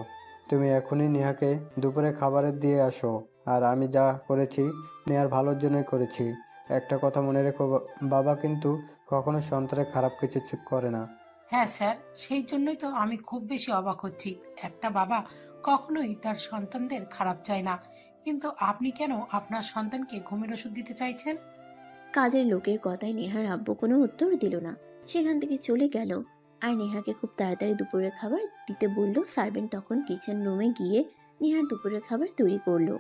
তুমি এখনই নেহাকে দুপুরে খাবারের দিয়ে আসো। আর আমি যা করেছি নেহার ভালোর জন্যই করেছি। একটা কথা মনে রেখো, বাবা কিন্তু কখনো সন্তানের খারাপ কিছু করে না। হ্যাঁ স্যার, সেই জন্যই তো আমি খুব বেশি অবাক হচ্ছি। একটা বাবা কখনোই তার সন্তানদের খারাপ চায় না, কিন্তু আপনি কেন আপনার সন্তানকে ঘুমের ওষুধ দিতে চাইছেন? কাজের লোকের কথায় নেহার আব্বু কোনো উত্তর দিল না, সেখান থেকে চলে গেল। আর নেহাকে খুব তাড়াতাড়ি দুপুরের খাবার দিতে বলল। সার্ভেন্ট তখন কিচেন রুমে গিয়ে নেহার দুপুরের খাবার তৈরি করলো।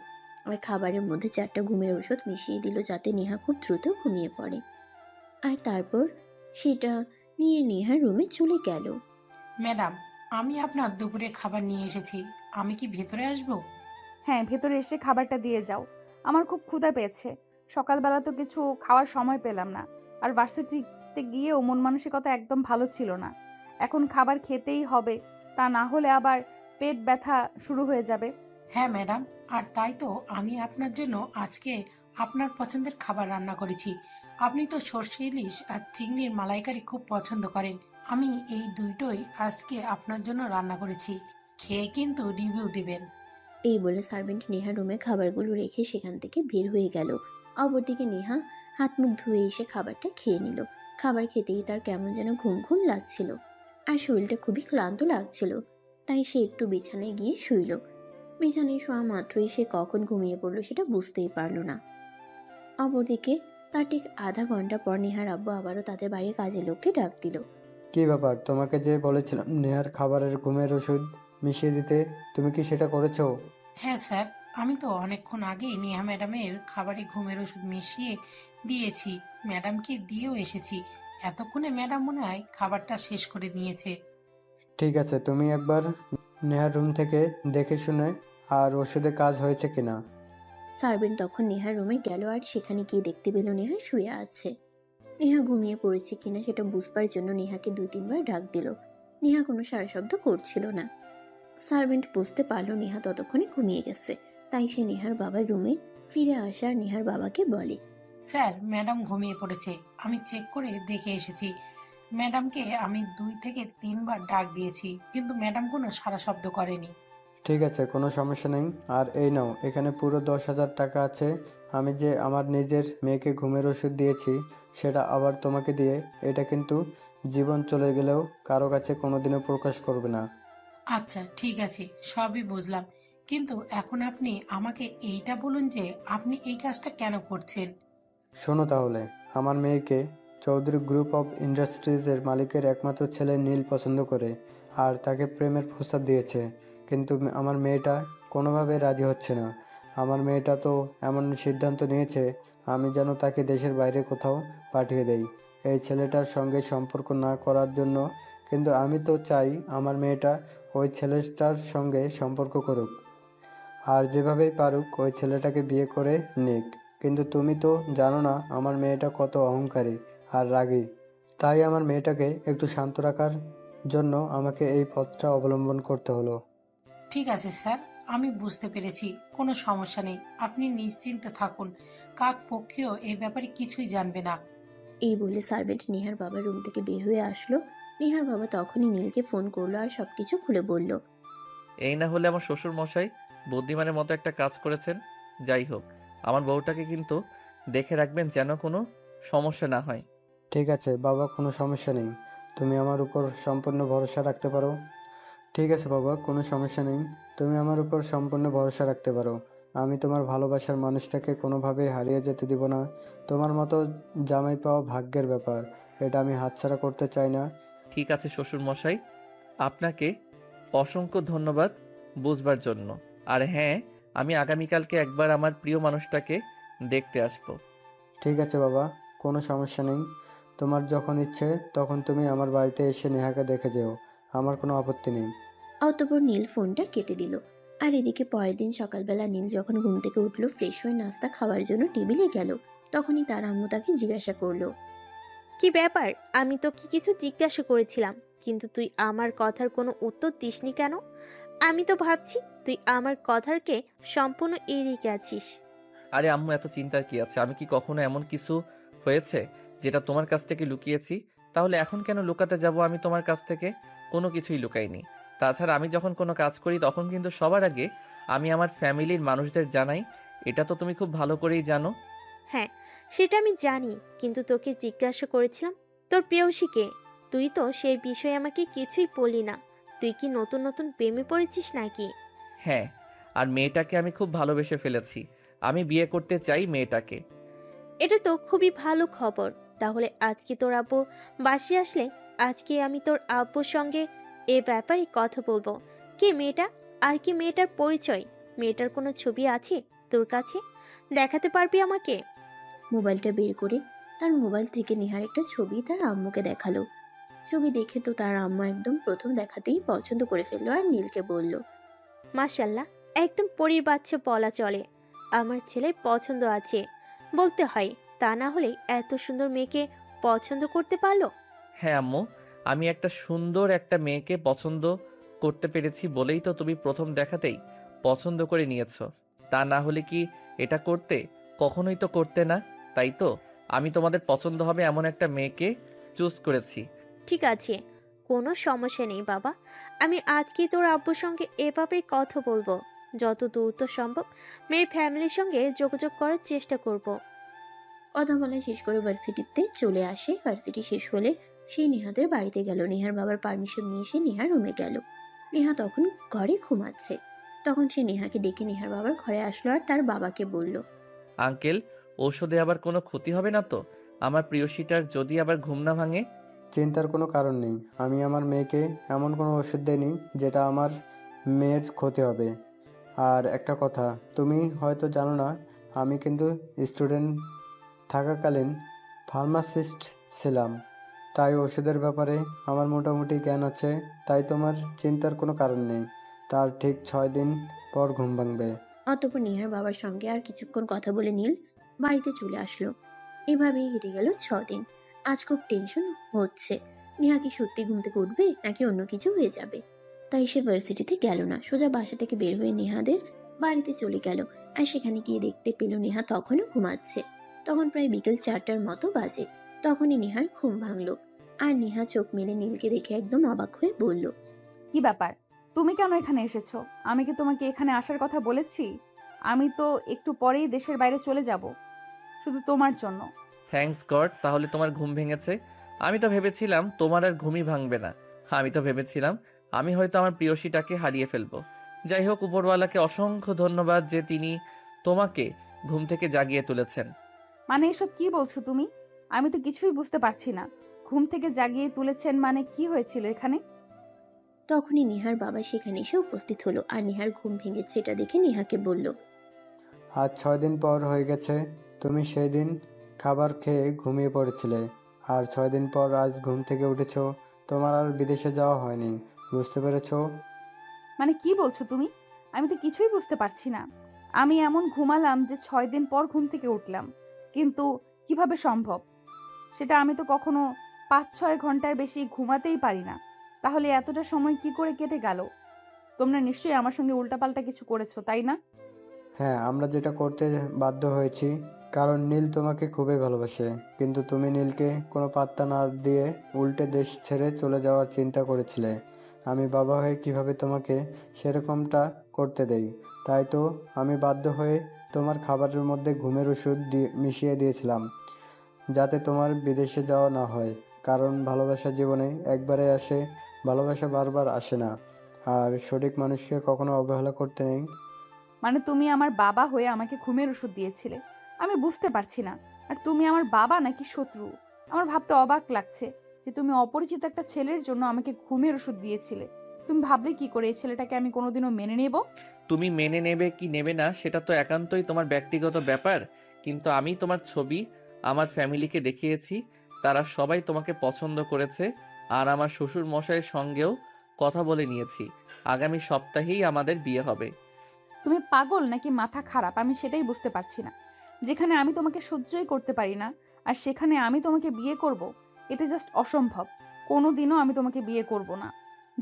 আর খাবারের মধ্যে 4টা ঘুমের ওষুধ মিশিয়ে দিল যাতে নেহা খুব দ্রুত ঘুমিয়ে পড়ে। আর তারপর সেটা নিয়ে নেহার রুমে চলে গেল। ম্যাডাম, আমি আপনার দুপুরের খাবার নিয়ে এসেছি। আমি কি ভেতরে আসবো? হ্যাঁ, ভেতরে এসে খাবারটা দিয়ে যাও। আমার খুব ক্ষুধা পেয়েছে। সকালবেলা তো কিছু খাওয়ার সময় পেলাম না। আর ভার্সিটিতে গিয়েও মন মানসিকতা একদম ভালো ছিল না। এখন খাবার খেতেই হবে, তা না হলে আবার পেট ব্যথা শুরু হয়ে যাবে। হ্যাঁ ম্যাডাম, আর তাই তো আমি আপনার জন্য আজকে আপনার পছন্দের খাবার রান্না করেছি। আপনি তো সর্ষে ইলিশ আর চিংড়ির মালাইকারি খুব পছন্দ করেন। আমি এই দুইটোই আজকে আপনার জন্য রান্না করেছি। খেয়ে কিন্তু রিভিউ দিবেন। এই বলে সার্ভেন্ট নেহার রুমে খাবারগুলো রেখে সেখান থেকে বের হয়ে গেল। অপরদিকে নেহা হাত মুখ ধুয়ে এসে খাবারটা খেয়ে নিল। খাবার খেতেই তার কেমন যেন ঘুম ঘুম লাগছিল আর শরীরটা খুবই ক্লান্ত লাগছিল। তাই সে একটু বিছানায় গিয়ে শুইল। বিছানায় শোয়া মাত্রই সে কখন ঘুমিয়ে পড়লো সেটা বুঝতেই পারল না। অপরদিকে তার ঠিক আধা ঘন্টা পর নেহার আব্বু আবারও তাদের বাড়ির কাজের লোককে ডাক দিল। কি ব্যাপার, তোমাকে যে বলেছিলাম নেহার খাবারের ঘুমের ওষুধ মিশিয়ে দিতে, তুমি কি সেটা করেছো? হ্যাঁ স্যার, আমি তো অনেকক্ষণ আগেই নেহা ম্যাডামের খাবারে ঘুমের ওষুধ মিশিয়ে দিয়েছি। ম্যাডামকে দিয়েও এসেছি। এতক্ষণে ম্যাডাম মনে হয় খাবারটা শেষ করে নিয়েছে। ঠিক আছে, তুমি একবার নেহার রুম থেকে দেখে শুনে আর ওষুধে কাজ হয়েছে কিনা। সার্ভেন্ট তখন নেহার রুমে গেল আর সেখানে গিয়ে দেখতে পেল নেহা শুয়ে আছে। নেহা ঘুমিয়ে পড়েছে কিনা সেটা বুঝবার জন্য নেহাকে 2-3 বার ডাক দিল। নেহা কোনো সাড়া শব্দ করছিল না। সার্ভেন্ট বুঝতে পারলো নেহা ততক্ষণে ঘুমিয়ে গেছে। তাই সে নেহার বাবার রুমে ফিরে আসে আর নেহার বাবাকে বলে, স্যার, ম্যাডাম ঘুমিয়ে পড়েছে। আমি চেক করে দেখে এসেছি। ম্যাডামকে আমি 2 থেকে 3 বার ডাক দিয়েছি, কিন্তু ম্যাডাম কোনো সাড়া শব্দ করেনি। ঠিক আছে, কোনো সমস্যা নেই। আর এই নাও, এখানে পুরো 10,000 টাকা আছে। আমি যে আমার নিজের মেয়েকে ঘুমের ওষুধ দিয়েছি সেটা আবার তোমাকে দিয়ে, এটা কিন্তু জীবন চলে গেলেও কারো কাছে কোনোদিনও প্রকাশ করবে না। আচ্ছা ঠিক আছে, সবই বুঝলাম, কিন্তু এখন আপনি আমাকে এইটা বলুন যে আপনি এই কাজটা কেন করছেন? শোনো তাহলে, আমার মেয়েকে চৌধুরী গ্রুপ অফ ইন্ডাস্ট্রিজের মালিকের একমাত্র ছেলে নীল পছন্দ করে আর তাকে প্রেমের প্রস্তাব দিয়েছে। কিন্তু আমার মেয়েটা কোনোভাবে রাজি হচ্ছে না। আমার মেয়েটা তো এমন সিদ্ধান্ত নিয়েছে আমি যেন তাকে দেশের বাইরে কোথাও পাঠিয়ে দেই এই ছেলেটার সঙ্গে সম্পর্ক না করার জন্য। কিন্তু আমি তো চাই আমার মেয়েটা ওই ছেলেটার সঙ্গে সম্পর্ক করুক আর যেভাবেই পারুক ওই ছেলেটাকে বিয়ে করে নিক। কিন্তু তুমি তো জানো না আমার মেয়েটা কত অহংকারী আর রাগী। তাই আমার মেয়েটাকে একটু শান্ত রাখার জন্য আমাকে এই পথটা অবলম্বন করতে হলো। ঠিক আছে স্যার, আমি বুঝতে পেরেছি, কোনো সমস্যা নেই। আপনি নিশ্চিন্তে থাকুন, কাক পক্ষেও এই ব্যাপারে কিছুই জানবে না। এই বলে সার্ভেন্ট নেহার বাবার রুম থেকে বের হয়ে আসলো। নেহার বাবা তখনই নীলকে ফোন করলো আর সবকিছু খুলে বলল। এই না হলে আমার শ্বশুর মশাই বুদ্ধিমানের মতো একটা কাজ করেছেন। যাই হোক, আমার বউটাকে কিন্তু দেখে রাখবেন যেন কোনো সমস্যা না হয়। ঠিক আছে বাবা, কোনো সমস্যা নেই। তুমি আমার উপর সম্পূর্ণ ভরসা রাখতে পারো। ঠিক আছে বাবা, কোনো সমস্যা নেই। তুমি আমার উপর সম্পূর্ণ ভরসা রাখতে পারো। আমি তোমার ভালোবাসার মানুষটাকে কোনোভাবেই হারিয়ে যেতে দিব না। তোমার মতো জামাই পাওয়া ভাগ্যের ব্যাপার, এটা আমি হাতছাড়া করতে চাই না। ঠিক আছে শ্বশুর মশাই, আপনাকে অসংখ্য ধন্যবাদ বুঝবার জন্য। আর হ্যাঁ, আমি আগামীকালকে একবার আমার প্রিয় মানুষটাকে দেখতে আসবো। ঠিক আছে বাবা, কোনো সমস্যা নেই। তোমার যখন ইচ্ছে তখন তুমি আমার বাড়িতে এসে নেহাকে দেখে যেও। আমার কোনো আপত্তি নেই। অতঃপর নীল ফোনটা কেটে দিল। আর এদিকে পরের দিন সকালবেলা নীল যখন ঘুম থেকে উঠলো, ফ্রেশ হয়ে নাস্তা খাওয়ার জন্য টেবিলে গেল, তখনই তার আম্মু তাকে জিজ্ঞাসা করলো, কি ব্যাপার? আমি তোকে কিছু জিজ্ঞাসা করেছিলাম, কিন্তু তুই আমার কথার কোনো উত্তর দিসনি কেন? আমি তো ভাবছি তুই আমার কথারকে সম্পূর্ণ এড়িয়ে গেছিস। আরে আম্মু, এত চিন্তার কি আছে? আমি কি কখনো এমন কিছু হয়েছে যেটা তোমার কাছ থেকে লুকিয়েছি? তাহলে এখন কেন লুকাতে যাব আমি তোমার কাছ থেকে? কোনো কিছুই লুকাইনি। তাছাড়া আমি যখন কোনো কাজ করি তখন কিন্তু সবার আগে আমি আমার ফ্যামিলির মানুষদের জানাই। এটা তো তুমি খুব ভালো করেই জানো। হ্যাঁ, সেটা আমি জানি, কিন্তু তোকে জিজ্ঞাসা করেছিলাম তোর প্রেয়সীকে। তুই তো সেই বিষয়ে আমাকে কিছুই বললি না। তুই কি নতুন নতুন প্রেমে পড়েছিস নাকি? হ্যাঁ, আর মেয়েটাকে আমি খুব ভালোবেসে ফেলেছি। আমি বিয়ে করতে চাই মেয়েটাকে। এটা তো খুবই ভালো খবর। তাহলে আজকে তোর আব্বু বাসে আসলে আজকে আমি তোর আব্বুর সঙ্গে এ ব্যাপারে কথা বলবো। কে মেয়েটা? আর কি মেয়েটার পরিচয়? মেয়েটার কোনো ছবি আছে তোর কাছে? দেখাতে পারবি আমাকে? মোবাইলটা বের করে তার মোবাইল থেকে নেহার একটা ছবি তার আম্মুকে দেখালো। ছবি দেখে তো তার আম্মু একদম প্রথম দেখাতেই পছন্দ করে ফেললো আর নীলকে বলল, মাশাল্লাহ, একদম পরীর বাচ্চা বলা চলে। আমার ছেলের পছন্দ আছে বলতে হয়, তা না হলে এত সুন্দর মেয়েকে পছন্দ করতে পারলো? হ্যাঁ আম্মু, আমি একটা সুন্দর একটা মেয়েকে পছন্দ করতে পেরেছি বলেই তো তুমি প্রথম দেখাতেই পছন্দ করে নিয়েছো। তা না হলে কি এটা করতে? কখনোই তো করতে না। তাই তো আমি তোমাদের পছন্দ হবে এমন একটা মেয়েকে চুজ করেছি। ঠিক আছে, কোনো সমস্যা নেই বাবা। আমি আজকে তোর আব্বুর সঙ্গে এভাবে কথা বলবো। যত দ্রুত সম্ভব মেয়ের ফ্যামিলির সঙ্গে যোগাযোগ করার চেষ্টা করব। কথা বলা শেষ করে ভার্সিটিতে চলে আসে। ভার্সিটি শেষ হলে সেই নেহাদের বাড়িতে গেল। নেহার বাবার পারমিশন নিয়ে সে নেহার রুমে গেল। নেহা তখন ঘরে ঘুমাচ্ছে। তখন সে নেহাকে ডেকে নেহার বাবার ঘরে আসলো আর তার বাবাকে বলল, আঙ্কেল, ঔষধে আবার কোনো ক্ষতি হবে না তো? আমার প্রিয়সীটার যদি আবার ঘুম না ভাঙে? চিন্তার কোনো কারণ নেই। আমি আমার মেয়েকে এমন কোনো ওষুধ দেইনি যেটা আমার মেয়ের ক্ষতি হবে। আর একটা কথা, তুমি হয়তো জানো না, আমি কিন্তু স্টুডেন্ট থাকাকালীন ফার্মাসিস্ট ছিলাম। তাই ওষুধের ব্যাপারে আমার মোটামুটি জ্ঞান আছে। তাই তোমার চিন্তার কোনো কারণ নেই। তার ঠিক 6 দিন পর ঘুম ভাঙবে। অতঃপর নেহার বাবার সঙ্গে আর কিছুক্ষণ কথা বলে নীল বাড়িতে চলে আসলো। এভাবেই কেটে গেল 6 দিন। আজ খুব টেনশন হচ্ছে, নেহা কি সত্যি ঘুম থেকে উঠবে নাকি অন্য কিছু হয়ে যাবে। তাই সে ভার্সিটিতে গেল না, সোজা বাসা থেকে বের হয়ে নেহাদের বাড়িতে চলে গেল। আর সেখানে গিয়ে দেখতে পেল নেহা তখনও ঘুমাচ্ছে। তখন প্রায় বিকেল 4টার মতো বাজে। তখনই নেহার ঘুম ভাঙলো। আর নেহা চোখ মেলে নীলকে দেখে একদম অবাক হয়ে বলল, কি ব্যাপার? তুমি কেন এখানে এসেছো? আমি কি তোমাকে এখানে আসার কথা বলেছি? আমি তো একটু পরেই দেশের বাইরে চলে যাব, শুধু তোমার জন্য। থ্যাঙ্কস গড, তাহলে তোমার ঘুম ভেঙেছে। আমি তো ভেবেছিলাম তোমার আর ঘুমই ভাঙবে না। আমি তো ভেবেছিলাম আমি হয়তো আমার প্রিয়সীটাকে হারিয়ে ফেলবো। যাই হোক, উপরওয়ালাকে অসংখ্য ধন্যবাদ যে তিনি তোমাকে ঘুম থেকে জাগিয়ে তুলেছেন। মানে এসব কি বলছো তুমি? আমি তো কিছুই বুঝতে পারছি না। ঘুম থেকে জাগিয়ে তুলেছেন মানে কি হয়েছিল এখানে? তখনই নেহার বাবা সেখানে এসে উপস্থিত হলো আর নেহার ঘুম ভেঙেছে এটা দেখে নেহাকে বলল, আজ 6 দিন পর হয়ে গেছে। তুমি সেই দিন খাবার খেয়ে ঘুমিয়ে পড়েছিলে, আর 6 দিন পর আজ ঘুম থেকে উঠেছো। তোমার আর বিদেশে যাওয়া হয়নি, বুঝতে পেরেছো? মানে কি বলছো তুমি? আমি তো কিছুই বুঝতে পারছি না। আমি এমন ঘুমালাম যে 6 দিন পর ঘুম থেকে উঠলাম, কিন্তু কিভাবে সম্ভব? সেটা আমি তো কখনো 5-6 ঘন্টার বেশি ঘুমাতেই পারি না। তাহলে এতটা সময় কি করে কেটে গেল? তোমরা নিশ্চয়ই আমার সঙ্গে উল্টাপাল্টা কিছু করেছো, তাই না? হ্যাঁ, আমরা যেটা করতে বাধ্য হয়েছি, কারণ নীল তোমাকে খুবই ভালোবাসে। কিন্তু তুমি নীলকে কোনো পাত্তা না দিয়ে উল্টে দেশ ছেড়ে চলে যাওয়ার চিন্তা করেছিলে। আমি বাবা হয়ে কিভাবে তোমাকে সেরকমটা করতে দেই? তাই তো আমি বাধ্য হয়ে তোমার খাবারের মধ্যে ঘুমের ওষুধ মিশিয়ে দিয়েছিলাম, যাতে তোমার বিদেশে যাওয়া না হয়। কারণ ভালোবাসা জীবনে একবারে আসে, ভালোবাসা বারবার আসে না। আর সঠিক মানুষকে কখনো অবহেলা করতে নেই। মানে তুমি আমার বাবা হয়ে আমাকে ঘুমের ওষুধ দিয়েছিলে? আমি বুঝতে পারছি না। আর তুমি আমার বাবা নাকি শত্রু? আমার ভাবতে অবাক লাগছে যে তুমি অপরিচিত একটা ছেলের জন্য আমাকে ঘুমের ওষুধ দিয়েছিলে। তুমি ভাবলে কি করে এই ছেলেটাকে আমি কোনোদিনও মেনে নেব? তুমি মেনে নেবে কি নেবে না সেটা তো একান্তই তোমার ব্যক্তিগত ব্যাপার। কিন্তু আমি তোমার ছবি আমার ফ্যামিলিকে দেখিয়েছি, তারা সবাই তোমাকে পছন্দ করেছে। আর আমার শ্বশুর মশাইয়ের সঙ্গেও কথা বলে নিয়েছি, আগামী সপ্তাহেই আমাদের বিয়ে হবে। তুমি পাগল নাকি মাথা খারাপ আমি সেটাই বুঝতে পারছি না। যেখানে আমি তোমাকে সহ্যই করতে পারি না, আর সেখানে আমি তোমাকে বিয়ে করব, এটা জাস্ট অসম্ভব। কোনোদিনও আমি তোমাকে বিয়ে করব না।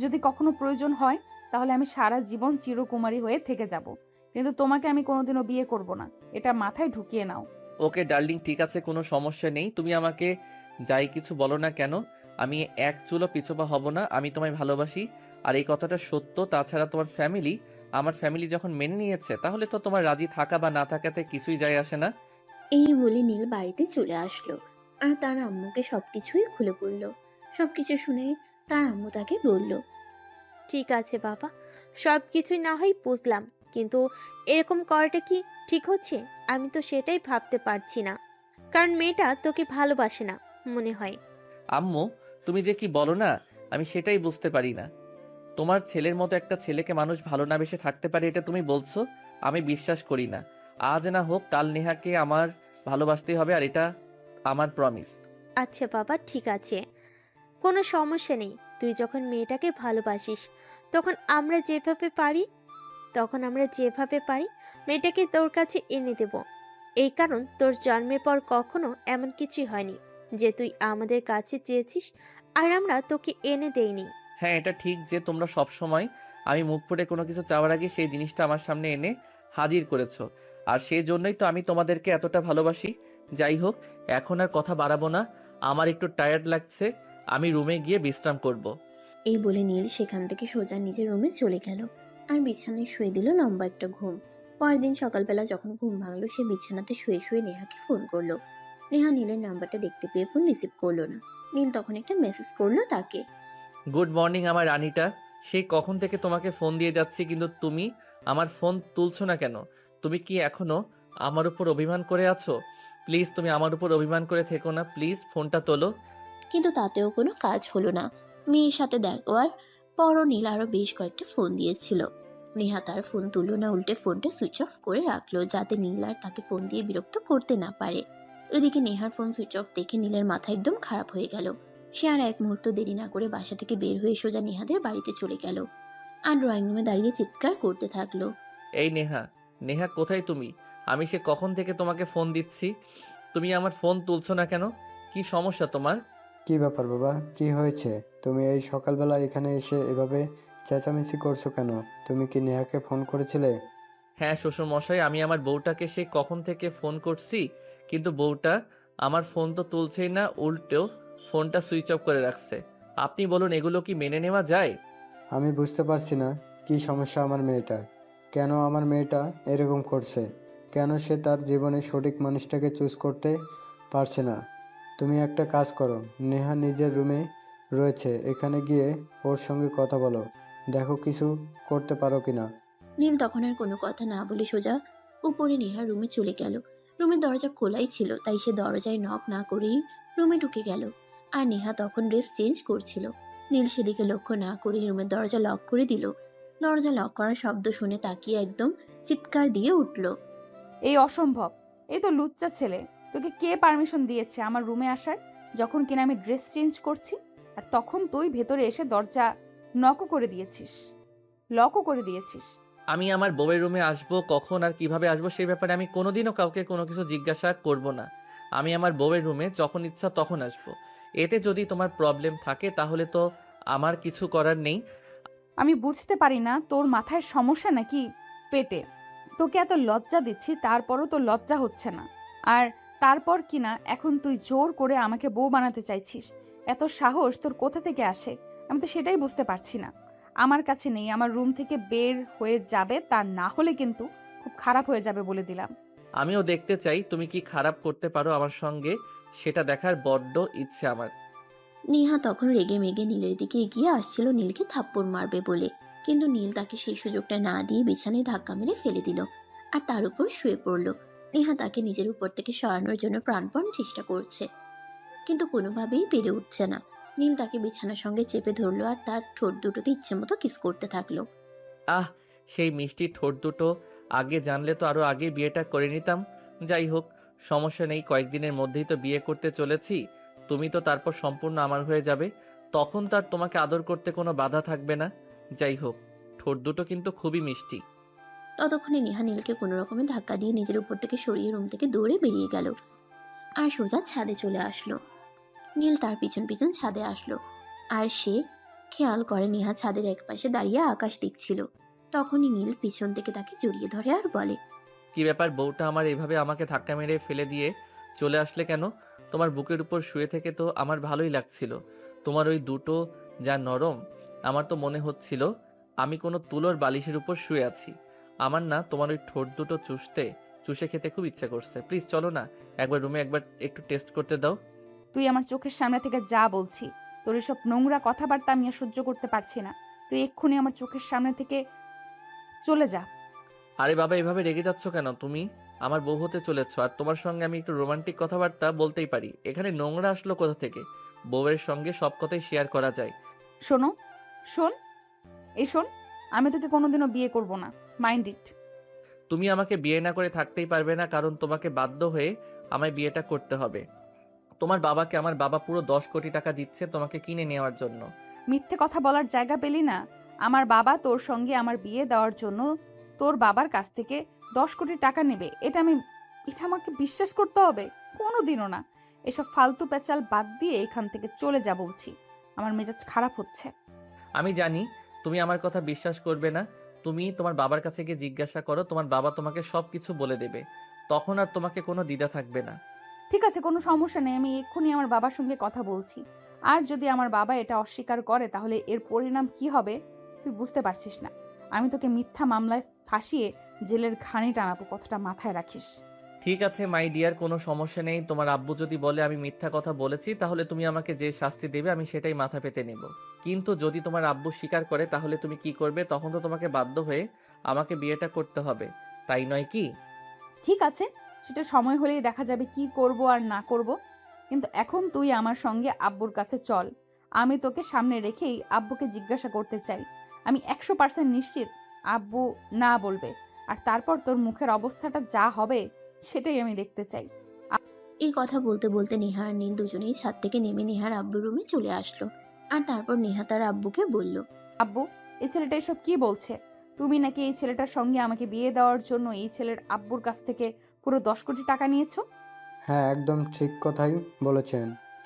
যদি কখনো প্রয়োজন হয় তাহলে আমি সারা জীবন চিরকুমারী হয়ে থেকে যাব, কিন্তু তোমাকে আমি কোনোদিনও বিয়ে করব না, এটা মাথায় ঢুকিয়ে নাও। ওকে ডার্লিং, ঠিক আছে, কোনো সমস্যা নেই। তুমি আমাকে যাই কিছু বলো না কেন, আমি এক চুলও পিছপা হব না। আমি তোমায় ভালোবাসি, আর এই কথাটা সত্য। তাছাড়া তোমার ফ্যামিলি, আমার ফ্যামিলি যখন মেনে নিয়েছে, তাহলে তো তোমার রাজি থাকা বা না থাকাতে কিছুই যায় আসে না। এই বলে নীল বাড়িতে চলে আসলো আর তার আম্মুকে সবকিছুই খুলে বলল। সবকিছু শুনে তার আম্মু তাকে বলল, ঠিক আছে বাবা, সব কিছুই না হয় বুঝলাম, কিন্তু এরকম করাটা কি ঠিক হচ্ছে? আমি তো সেটাই ভাবতে পারছি না, কারণ মেয়েটা তোকে ভালোবাসে না মনে হয়। আম্মু, তুমি যে কি বলো না, আমি সেটাই বুঝতে পারি না। তোমার ছেলের মতো একটা ছেলেকে মানুষ ভালো না বেসে থাকতে পারে, এটা তুমি বলছো? আমি বিশ্বাস করি না। আজ না হোক কাল নেহাকে আমার ভালোবাসতেই হবে, আর এটা আমার প্রমিস। আচ্ছা বাবা, ঠিক আছে, কোনো সমস্যা নেই। তুই যখন মেয়েটাকে ভালোবাসিস, তখন আমরা যেভাবে পারি মেয়েটাকে তোর কাছে এনে দেব। এই কারণ তোর জন্মের পর কখনো এমন কিছুই হয়নি যে তুই আমাদের কাছে চেয়েছিস আর আমরা তোকে এনে দেইনি। হ্যাঁ, এটা ঠিক যে তোমরা সব সময় আমি মুখ ফুটে কোনো কিছু চাওয়ার আগে সেই জিনিসটা আমার সামনে এনে হাজির করেছো, আর সেই জন্যই তো আমি তোমাদেরকে এতটা ভালোবাসি। যাই হোক, এখন আর কথা বাড়াবো না, আমার একটু টায়ার্ড লাগছে, আমি রুমে গিয়ে বিশ্রাম করব। এই বলে নীল সেখান থেকে সোজা নিজের রুমে চলে গেল আর বিছানায় শুয়ে দিল লম্বা একটা ঘুম। পরের দিন সকালবেলা যখন ঘুম ভাঙলো, সে বিছানাতে শুয়ে শুয়ে নেহাকে ফোন করলো। নেহা নীলের নাম্বারটা দেখতে পেয়ে ফোন রিসিভ করলো না। নীল তখন একটা মেসেজ করলো তাকে। গুড মর্নিং আমার রানীটা, সেই কখন থেকে তোমাকে ফোন দিয়ে যাচ্ছি, কিন্তু তুমি আমার ফোন তুলছো না কেন? তুমি কি এখনো আমার উপর অভিমান করে আছো? প্লিজ তুমি আমার উপর অভিমান করে থেকো না, প্লিজ ফোনটা তোলো। কিন্তু তাতেও কোনো কাজ হলো না। মেয়ের সাথে দেখার পরও নীল আরো বেশ কয়েকটা ফোন দিয়েছিল। নেহা তার ফোন তুললো না, উল্টে ফোনটা সুইচ অফ করে রাখলো যাতে নীল আর তাকে ফোন দিয়ে বিরক্ত করতে না পারে। এদিকে নেহার ফোন সুইচ অফ দেখে নীলের মাথা একদম খারাপ হয়ে গেল। সে আর এক মুহূর্ত দেরি না করে বাসা থেকে বের হয়ে সোজা নেহাদের বাড়িতে চলে গেল আর ড্রয়িং রুমে দাঁড়িয়ে চিৎকার করতে থাকলো। এই নেহা, নেহা কোথায় তুমি? আমি সে কখন থেকে তোমাকে ফোন দিচ্ছি, তুমি আমার ফোন তুলছো না কেন? কি সমস্যা তোমার? কি ব্যাপার বাবা, কি হয়েছে? তুমি এই সকালবেলা এখানে এসে এভাবে চেঁচামেচি করছো কেন? তুমি কি নেহাকে ফোন করেছিলে? হ্যাঁ শ্বশুর মশাই, আমি আমার বউটাকে সেই কখন থেকে ফোন করছি, কিন্তু বউটা আমার ফোন তো তুলছেই না, উল্টেও ফোনটা সুইচ অফ করে রাখছে। আপনি বলুন, এগুলো কি মেনে নেওয়া যায়? আমি বুঝতে পারছি না কি সমস্যা আমার মেয়েটার। কেন আমার মেয়েটা এরকম করছে? কেন সে তার জীবনে সঠিক মানুষটাকে চুজ করতে পারছে না? তুমি একটা কাজ করো, নেহা নিজের রুমে রয়েছে, এখানে গিয়ে ওর সঙ্গে কথা বলো, দেখো কিছু করতে পারো কিনা। নীল তখন আর কোনো কথা না বলে সোজা উপরে নেহার রুমে চলে গেল। রুমের দরজা খোলাই ছিল, তাই সে দরজায় নক না করেই রুমে ঢুকে গেল। আর নেহা তখন ড্রেস চেঞ্জ করছিল। নীল সেদিকে লক্ষ্য না করে রুমের দরজা লক করে দিল। দরজা লক করার শব্দ শুনে তাকিয়ে একদম চিৎকার দিয়ে উঠল। এই অসম্ভব, এই তো লুচ্চা ছেলে। তোকে কে পারমিশন দিয়েছে আমার রুমে আসার, যখন কিনা আমি ড্রেস চেঞ্জ করছি? আর তখন তুই ভেতরে এসে দরজা নকও করে দিয়েছিস, লকও করে দিয়েছিস। আমি আমার বউয়ের রুমে আসবো কখন আর কিভাবে আসবো সেই ব্যাপারে আমি কোনোদিনও কাউকে কোনো কিছু জিজ্ঞাসা করব না। আমি আমার বউয়ের রুমে যখন ইচ্ছা তখন আসবো। এতে যদি তোমার প্রবলেম থাকে তাহলে তো আমার কিছু করার নেই। আমি বুঝতে পারি না তোর মাথায় সমস্যা নাকি পেটে। তোকে এত লজ্জা দিচ্ছি, তারপরও তোর লজ্জা হচ্ছে না। আর তারপর কিনা এখন তুই জোর করে আমাকে বউ বানাতে চাইছিস। এত সাহস তোর কোথা থেকে আসে? আমি তো সেটাই বুঝতে পারছি না। আমার কাছে নেই, আমার রুম থেকে বের হয়ে যাবে, তা না হলে কিন্তু খুব খারাপ হয়ে যাবে বলে দিলাম। আমিও দেখতে চাই তুমি কি খারাপ করতে পারো আমার সঙ্গে, সেটা দেখার বড্ড ইচ্ছে আমার। নেহা তখন রেগে মেগে নীলের দিকে এগিয়ে আসছিল নীলকে থাপ্পড় মারবে বলে, কিন্তু নীল তাকে সেই সুযোগটা না দিয়ে বিছানায় ধাক্কা মেরে ফেলে দিল আর তার উপর শুয়ে পড়ল। নেহা তাকে নিজের উপর থেকে সরানোর জন্য প্রাণপণ চেষ্টা করছে, কিন্তু কোনোভাবেই পেরে উঠছে না। নীল তাকে বিছানার সঙ্গে চেপে ধরলো আর তার ঠোঁট দুটোতে ইচ্ছে মতো কিস করতে থাকলো। আহ, সেই মিষ্টি ঠোঁট দুটো আগে জানলে তো আরো আগে বিয়েটা করে নিতাম। যাই হোক, সমস্যা নেই, কয়েকদিনের মধ্যেই তো বিয়ে করতে চলেছি। তুমি তো তারপর সম্পূর্ণ আমার হয়ে যাবে। তখন তার তোমাকে আদর করতে কোনো বাধা থাকবে না। যাই হোক, ঠোঁট দুটো কিন্তু খুবই মিষ্টি। ততক্ষণে নেহা নীলকে কোনো রকমে ধাক্কা দিয়ে নিজের উপর থেকে সরিয়ে রুম থেকে দৌড়ে বেরিয়ে গেল আর সোজা ছাদে চলে আসলো। নীল তার পিছন পিছন ছাদে আসলো আর সে খেয়াল করে নেহা ছাদের একপাশে দাঁড়িয়ে আকাশ দেখছিল। তখনই নীল পিছন থেকে তাকে জড়িয়ে ধরে আর বলে, কি ব্যাপার, বউটা আমার এভাবে আমাকে ধাক্কা মেরে ফেলে দিয়ে চলে আসলে কেন? তোমার বুকের উপর শুয়ে থেকে তো আমার ভালোই লাগছিল। তোমার ওই দুটো যা নরম, আমার তো মনে হচ্ছিল আমি কোনো তুলোর বালিশের উপর শুয়ে আছি। আমার না তোমার ওই ঠোঁট দুটো চুষে খেতে খুব ইচ্ছা করছে। প্লিজ চলো না, একবার রুমে একবার একটু টেস্ট করতে দাও। তুই আমার চোখের সামনে থেকে যা বলছি, তোর এসব নোংরা কথাবার্তা আমি আর সহ্য করতে পারছি না। তুই এক্ষুনি আমার চোখের সামনে থেকে চলে যা। আরে বাবা, এভাবে রেগে যাচ্ছ কেন? তুমি আমার বউ হতে চলেছ, আর তোমার সঙ্গে আমি একটু রোমান্টিক কথাবার্তা বলতেই পারি। এখানে নোংরা আসলো কোথা থেকে? বউয়ের সঙ্গে সব কথাই শেয়ার করা যায়। শোনো, শোন, শোন, আমি তোকে কোনোদিনও বিয়ে করব না, মাইন্ড ইট। তুমি আমাকে বিয়ে না করে থাকতেই পারবে না, কারণ তোমাকে বাধ্য হয়ে আমায় বিয়েটা করতে হবে। তোমার বাবাকে আমার বাবা পুরো 10 কোটি টাকা দিচ্ছে তোমাকে কিনে নেওয়ার জন্য। মিথ্যে কথা বলার জায়গা পেলি না? আমার বাবা তোর সঙ্গে আমার বিয়ে দেওয়ার জন্য তোর বাবার কাছ থেকে 10 কোটি টাকা নেবে? এটা আমাকে বিশ্বাস করতে হবে? কোনোদিনও না। এসব ফালতু পেঁচাল বাদ দিয়ে এখান থেকে চলে যা বলছি, আমার মেজাজ খারাপ হচ্ছে। আমি জানি তুমি আমার কথা বিশ্বাস করবে না। তুমি তোমার বাবার কাছে গিয়ে জিজ্ঞাসা করো, তোমার বাবা তোমাকে সবকিছু বলে দেবে। তখন আর তোমাকে কোনো দ্বিধা থাকবে না। ঠিক আছে, কোনো সমস্যা নেই, আমি এক্ষুনি আমার বাবার সঙ্গে কথা বলছি। আর যদি আমার বাবা এটা অস্বীকার করে তাহলে এর পরিণাম কি হবে তুই বুঝতে পারছিস না। আমি তোকে মিথ্যা মামলায় ফাঁসিয়ে জেলের ঘানি টানাবো, কথাটা মাথায় রাখিস। ঠিক আছে মাই ডিয়ার, কোনো সমস্যা নেই। তোমার আব্বু যদি বলে আমি মিথ্যা কথা বলেছি, তাহলে তুমি আমাকে যে শাস্তি দেবে আমি সেটাই মাথা পেতে নেব। কিন্তু যদি তোমার আব্বু স্বীকার করে, তাহলে তুমি কি করবে? তখন তো তোমাকে বাধ্য হয়ে আমাকে বিয়েটা করতে হবে, তাই নয় কি? ঠিক আছে, সেটা সময় হলেই দেখা যাবে কি করব আর না করব। কিন্তু এখন তুই আমার সঙ্গে আব্বুর কাছে চল। আমি তোকে সামনে রেখেই আব্বুকে জিজ্ঞাসা করতে চাই। আমি 100% নিশ্চিত আব্বু না বলবে, আর তারপর তোর মুখের অবস্থাটা যা হবে সেটাই আমি দেখতে চাই। এই কথা বলতে বলতে নেহা আর নীল দুজনেই ছাদ থেকে নেমে নেহার আব্বুর রুমে চলে আসলো। আর তারপর নেহা তার আব্বুকে বলল, আব্বু, এই ছেলেটা এসব কি বলছে? তুমি নাকি এই ছেলেটার সঙ্গে আমাকে বিয়ে দেওয়ার জন্য এই ছেলের আব্বুর কাছ থেকে পুরো 10 কোটি টাকা নিয়েছো? হ্যাঁ, একদম ঠিক কথাই বলেছেন।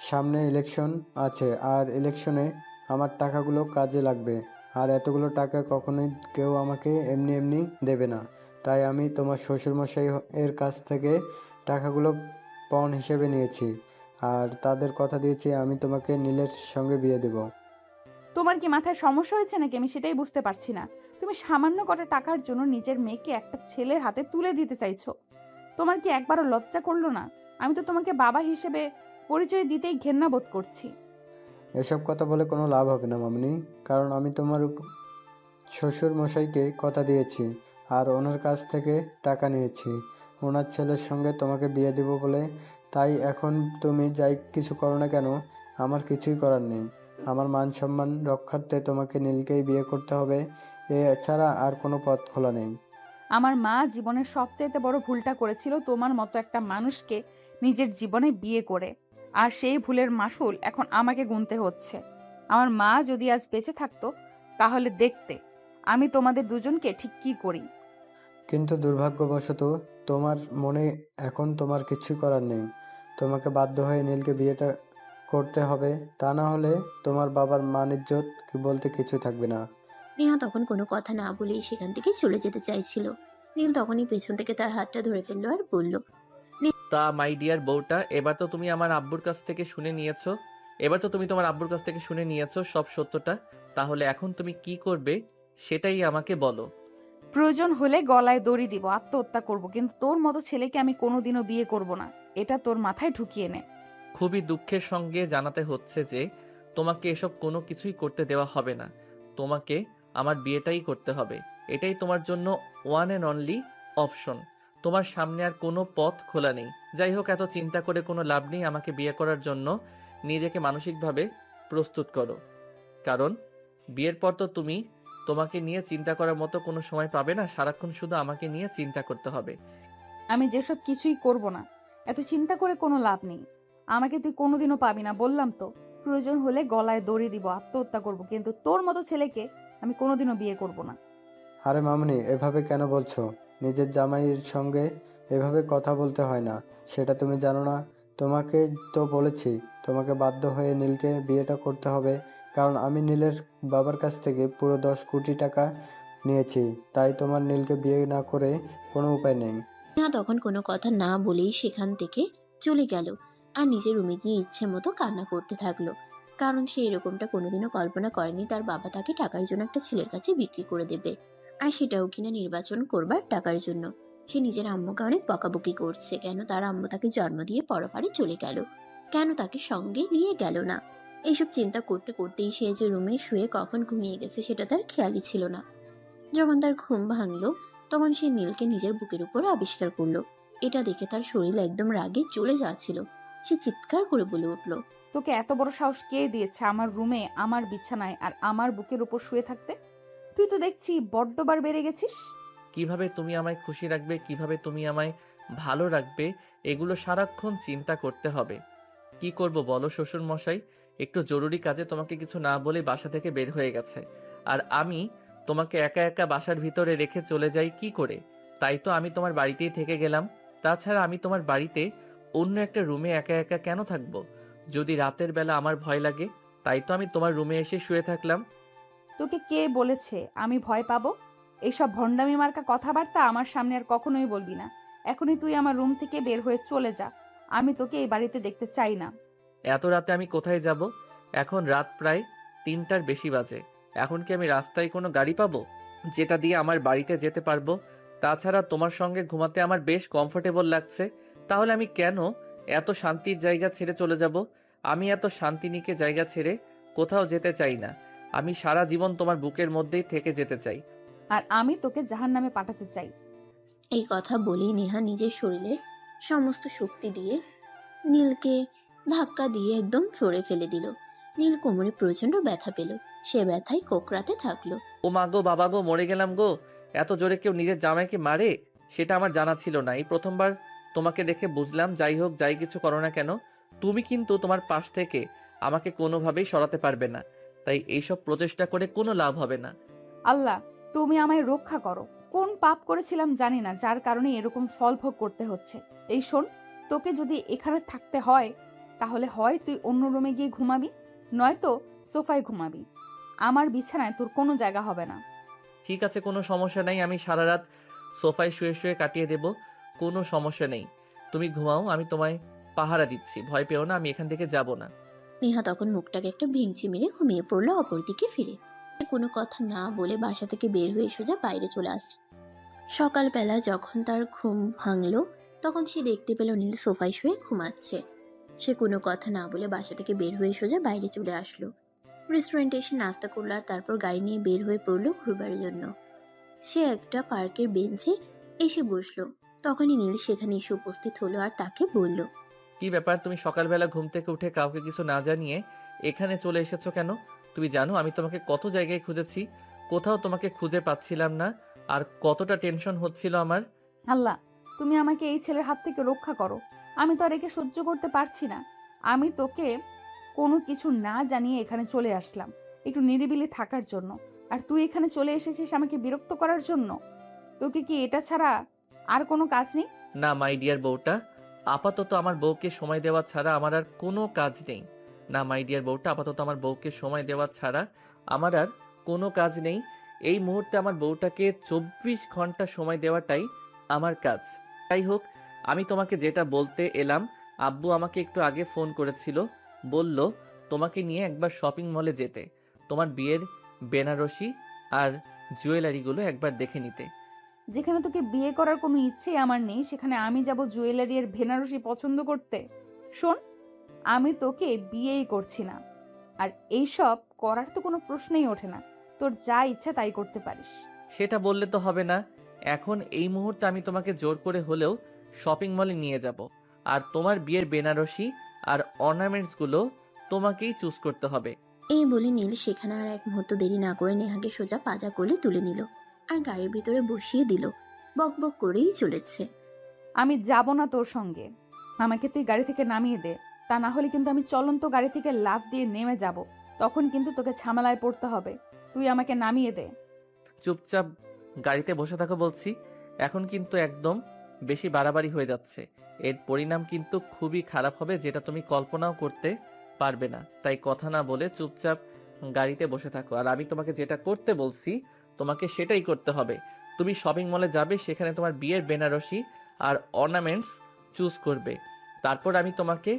সামনে ইলেকশন আছে, আর ইলেকশনে আমার টাকাগুলো কাজে লাগবে। আর এতগুলো টাকা কখনোই কেউ আমাকে এমনি এমনি দেবে না। তাই আমি তোমার শ্বশুরমশাই এর কাছ থেকে টাকাগুলো পণ হিসেবে নিয়েছি, আর তাদের কথা দিয়েছি আমি তোমাকে নীলের সঙ্গে বিয়ে দেব। তোমার কি মাথায় সমস্যা হয়েছে নাকি? আমি সেটাই বুঝতে পারছি না। তুমি সামান্য কটা টাকার জন্য নিজের মেয়েকে একটা ছেলের হাতে তুলে দিতে চাইছো। তোমার কি একবারও লজ্জা করলো না? আমি তো তোমাকে বাবা হিসেবে পরিচয় দিতেই ঘেন্না বোধ করছি। এসব কথা বলে কোনো লাভ হবে না মামনি, কারণ আমি তোমার শ্বশুর মশাইকে কথা দিয়েছি আর ওনার কাছ থেকে টাকা নিয়েছি ওনার ছেলের সঙ্গে তোমাকে বিয়ে দেব বলে। তাই এখন তুমি যাই কিছু করো না কেন, আমার কিছুই করার নেই। আমার মান সম্মান রক্ষার্থে তোমাকে নীলকেই বিয়ে করতে হবে, এছাড়া আর কোনো পথ খোলা নেই। আমার মা জীবনের সবচাইতে বড় ভুলটা করেছিল তোমার মতো একটা মানুষকে নিজের জীবনে বিয়ে করে, আর সেই ভুলের মাসুল এখন আমাকে গুনতে হচ্ছে। আমার মা যদি আজ বেঁচে থাকতো তাহলে দেখতে আমি তোমাদের দুজনকে ঠিক কি করি। কিন্তু দুর্ভাগ্যবশত তোমার মনে এখন তোমার কিছুই করার নেই। তোমাকে বাধ্য হয়ে নীলকে বিয়েটা করতে হবে, তা না হলে তোমার বাবার মান ইজ্জত বলতে কিছু থাকবে না। নেহা তখন কোনো কথা না বলেই সেখান থেকে চলে যেতে চাইছিল। নীল তখনই পেছন থেকে তার হাতটা ধরে ফেললো আর বলল, তা মাই ডিয়ার বউটা, এবার তো তুমি আমার আব্বুর কাছ থেকে শুনে নিয়েছো। এবার তো তুমি তোমার আব্বুর কাছ থেকে শুনে নিয়েছো সব সত্যটা। তাহলে এখন তুমি কি করবে সেটাই আমাকে বলো। প্রয়োজন হলে গলায় দড়ি দিব, আত্মহত্যা করব, কিন্তু তোর মতো ছেলেকে আমি কোনোদিনও বিয়ে করব না। এটা তোর মাথায় ঢুকিয়ে নে। খুবই দুঃখের সঙ্গে জানাতে হচ্ছে যে তোমাকে এসব কোনো কিছুই করতে দেওয়া হবে না। তোমাকে আমার বিয়েটাই করতে হবে। এটাই তোমার জন্য ওয়ান অ্যান্ড অনলি অপশন। তোমার সামনে আর কোনো পথ খোলা নেই। যাই হোক, এত চিন্তা করে কোনো লাভ নেই। আমাকে বিয়ে করার জন্য নিজেকে মানসিকভাবে প্রস্তুত করো, কারণ বিয়ের পর তো তুমি তোমাকে নিয়ে চিন্তা করার মতো কোনো সময় পাবে না। সারাক্ষণ শুধু আমাকে নিয়ে চিন্তা করতে হবে। আমি যেসব কিছুই করব না, এত চিন্তা করে কোনো লাভ নেই। আমাকে তুই কোনোদিনও পাবি না, বললাম তো। প্রয়োজন হলে গলায় দড়ি দিব, আত্মহত্যা করব, কিন্তু তোর মতো ছেলেকে আমি কোনোদিনও বিয়ে করব না। আরে মামুনি, এভাবে কেন বলছো? নিজের জামাইয়ের সঙ্গে এভাবে কথা বলতে হয় না, সেটা তুমি জানো না? তোমাকে তো বলেছি তোমাকে বাধ্য হয়ে নীলকে বিয়েটা করতে হবে, কারণ আমি নীলের বাবার কাছ থেকে পুরো 10 কোটি টাকা নিয়েছি, তাই তোমার নীলকে বিয়ে না করে কোনো উপায় নেই। নেহা তখন কোনো কথা না বলেই সেখান থেকে চলে গেল আর নিজের রুমে গিয়ে ইচ্ছে মতো কান্না করতে থাকলো। কারণ সে এরকমটা কোনোদিনও কল্পনা করেনি তার বাবা তাকে টাকার জন্য একটা ছেলের কাছে বিক্রি করে দেবে, আর সেটাও কিনা নির্বাচন করবার টাকার জন্য। সে নিজের আম্মুকে অনেক বকাবকি করছে, কেন তার আম্মু তাকে জন্ম দিয়ে পরপারে চলে গেল, কেন তাকে সঙ্গে নিয়ে গেল না। এইসব চিন্তা করতে করতেই সে যে রুমে শুয়ে কখন ঘুমিয়ে গেছে সেটা তার খেয়ালই ছিল না। যখন তার ঘুম ভাঙলো তখন সে নীলকে নিজের বুকের উপর আবিষ্কার করলো। এটা দেখে তার শরীর একদম রাগে জ্বলে যাচ্ছিল। সে চিৎকার করে বলে উঠল, তোকে এত বড় সাহস কে দিয়েছে আমার রুমে, আমার বিছানায় আর আমার বুকের উপর শুয়ে থাকতে? তুই তো দেখছি বড্ডবার বেড়ে গেছিস। কিভাবে তুমি আমায় খুশি রাখবে, কিভাবে তুমি আমায় ভালো রাখবে, এগুলো সারাক্ষণ চিন্তা করতে হবে। কি করব বলো শ্বশুর মশাই? একটু জরুরি কাজে তোমাকে কিছু না বলে বাসা থেকে বের হয়ে গেছে, আর আমি তোমাকে একা একা বাসার ভিতরে রেখে চলে যাই কি করে? তাই তো আমি তোমার বাড়িতেই থেকে গেলাম। তাছাড়া আমি তোমার বাড়িতে অন্য একটা রুমে একা একা কেন থাকবো? যদি রাতের বেলা আমার ভয় লাগে, তাই তো আমি তোমার রুমে এসে শুয়ে থাকলাম। তোকে কে বলেছে আমি ভয় পাবো? এইসব ভণ্ডামি মার্কা কথাবার্তা আমার সামনে আর কখনোই বলবি না। এখনই তুই আমার রুম থেকে বের হয়ে চলে যা। আমি তোকে এই বাড়িতে দেখতে চাই না। এত রাতে আমি কোথায় যাব? এখন রাত প্রায় 3টার বেশি বাজে। এখন কি আমি রাস্তায় কোনো গাড়ি পাবো যেটা দিয়ে আমার বাড়িতে যেতে পারবো? তাছাড়া তোমার সঙ্গে ঘুমাতে আমার বেশ কমফোর্টেবল লাগছে। তাহলে আমি কেন এত শান্তির জায়গা ছেড়ে চলে যাব? আমি এত শান্তিনিকে জায়গা ছেড়ে কোথাও যেতে চাই না। আমি সারা জীবন তোমার বুকের মধ্যেই থেকে যেতে চাই। আর আমি তোকে জাহান্নামে পাঠাতে চাই। এই কথা বলেই নেহা নিজের শরীরের সমস্ত শক্তি দিয়ে নীলকে ধাক্কা দিয়ে একদম ফ্লোরে ফেলে দিল। নীল কোমরে প্রচন্ড ব্যথা পেল, সে ব্যথায় কোকড়াতে থাকলো। ও মা গো, বাবা গো, মরে গেলাম গো! এত জোরে কেউ নিজের জামাইকে মারে? সেটা আমার জানা ছিল না। এই প্রথমবার তোমাকে দেখে বুঝলাম। যাই হোক, যাই কিছু করো না কেন, তুমি কিন্তু তোমার পাশ থেকে আমাকে কোনোভাবেই সরাতে পারবে না। তাই এইসব প্রচেষ্টা করে কোনো লাভ হবে না। আল্লাহ, তুমি আমায় রক্ষা করো। কোন পাপ করেছিলাম জানি না, যার কারণে এরকম ফল ভোগ করতে হচ্ছে। এই শোন, তোকে যদি এখানে থাকতে হয় তাহলে হয় তুই অন্য রুমে গিয়ে ঘুমাবি, নয়তো সোফায় ঘুমাবি। আমার বিছানায় তোর কোনো জায়গা হবে না। ঠিক আছে, কোনো সমস্যা নেই। আমি সারা রাত সোফায় শুয়ে শুয়ে কাটিয়ে দেব, কোনো সমস্যা নেই। তুমি ঘুমাও, আমি তোমায় পাহারা দিচ্ছি। ভয় পেও না, আমি এখান থেকে যাব না। নেহা তখন মুখটাকে একটা ভেঙচি মেরে ঘুমিয়ে পড়লো অপরদিকে ফিরে। কোনো কথা না বলে বাসা থেকে বের হয়ে সোজা বাইরে চলে আসে। সকালবেলা যখন তার ঘুম ভাঙলো তখন সে দেখতে পেল নীল সোফায় শুয়ে ঘুমাচ্ছে। সে কোনো কথা না বলে বাসা থেকে বের হয়ে সোজা বাইরে চলে আসলো। রেস্টুরেন্টে এসে নাস্তা করলো আর তারপর গাড়ি নিয়ে বের হয়ে পড়লো ঘুরবার জন্য। সে একটা পার্কের বেঞ্চে এসে বসলো। তখনই নীল সেখানে এসে উপস্থিত হলো আর তাকে বলল, কি ব্যাপার, তুমি সকালবেলা ঘুম থেকে উঠে কাউকে কিছু না জানিয়ে এখানে চলে এসেছো কেন? তুমি জানো আমি তোমাকে কত জায়গায় খুঁজেছি, কোথাও তোমাকে খুঁজে পাচ্ছিলাম না, আর কতটা টেনশন হচ্ছিল আমার। আল্লাহ, তুমি আমাকে এই ছেলের হাত থেকে রক্ষা করো। আমি তো আর একে সহ্য করতে পারছি না। আমি তোকে কোনো কিছু না জানিয়ে এখানে চলে আসলাম একটু নিরিবিলি থাকার জন্য, আর তুই এখানে চলে এসেছিস আমাকে বিরক্ত করার জন্য। তোকে কি এটা ছাড়া আর কোনো কাজ নেই? না মাই ডিয়ার বউটা, আপাতত আমার বউকে সময় দেওয়া ছাড়া আমার আর কোনো কাজ নেই। না মাই ডিয়ার বউটা, আপাতত আমার বউকে সময় দেওয়া ছাড়া আমার আর কোনো কাজ নেই। এই মুহূর্তে আমার বউটাকে 24 ঘন্টা সময় দেওয়াটাই আমার কাজ। যাই হোক, আমি তোমাকে যেটা বলতে এলাম, আব্বু আমাকে একটু আগে ফোন করেছিল, বলল তোমাকে নিয়ে একবার শপিং মলে যেতে, তোমার বিয়ের বেনারসি আর জুয়েলারিগুলো একবার দেখে নিতে। যেখানে তোকে বিয়ে করার কোনো ইচ্ছেই আমার নেই, সেখানে আমি যাব জুয়েলারি আর বেনারসি পছন্দ করতে? শোন, আমি তোকে বিয়েই করছি না, আর এইসব করার তো কোনো প্রশ্নই ওঠে না। তোর যা ইচ্ছা তাই করতে পারিস। সেটা বললে তো হবে না। এখন এই মুহূর্তে আমি তোমাকে জোর করে হলেও শপিং মলে নিয়ে যাব, আর তোমার বিয়ের বেনারসি আর অর্নামেন্টসগুলো তোমাকেই চুজ করতে হবে। এই বলে নীল সেখানে আর এক মুহূর্ত দেরি না করে নেহাকে সোজা পাজা কোলে তুলে নিল আর গাড়ির ভিতরে বসিয়ে দিল। বক বক করেই চলেছে। আমি যাব না তোর সঙ্গে। আমাকে তুই গাড়ি থেকে নামিয়ে দে, তা না হলে কিন্তু আমি চলন্ত গাড়ি থেকে লাফ দিয়ে নেমে যাব। তখন কিন্তু তোকে ঝামেলায় পড়তে হবে। তুই আমাকে নামিয়ে দে। চুপচাপ গাড়িতে বসে থাকো বলছি। এখন কিন্তু একদম বেশি বাড়াবাড়ি হয়ে যাচ্ছে। এর পরিণাম কিন্তু খুবই খারাপ হবে, যেটা তুমি কল্পনাও করতে পারবে না। তাই কথা না বলে চুপচাপ গাড়িতে বসে থাকো। আর আমি তোমাকে যেটা করতে বলছি তোমাকে সেটাই করতে হবে। তুমি শপিং মলে যাবে, সেখানে তোমার বিয়ের বেনারসি আর অর্নামেন্টস চুজ করবে। তারপর আমি তোমাকে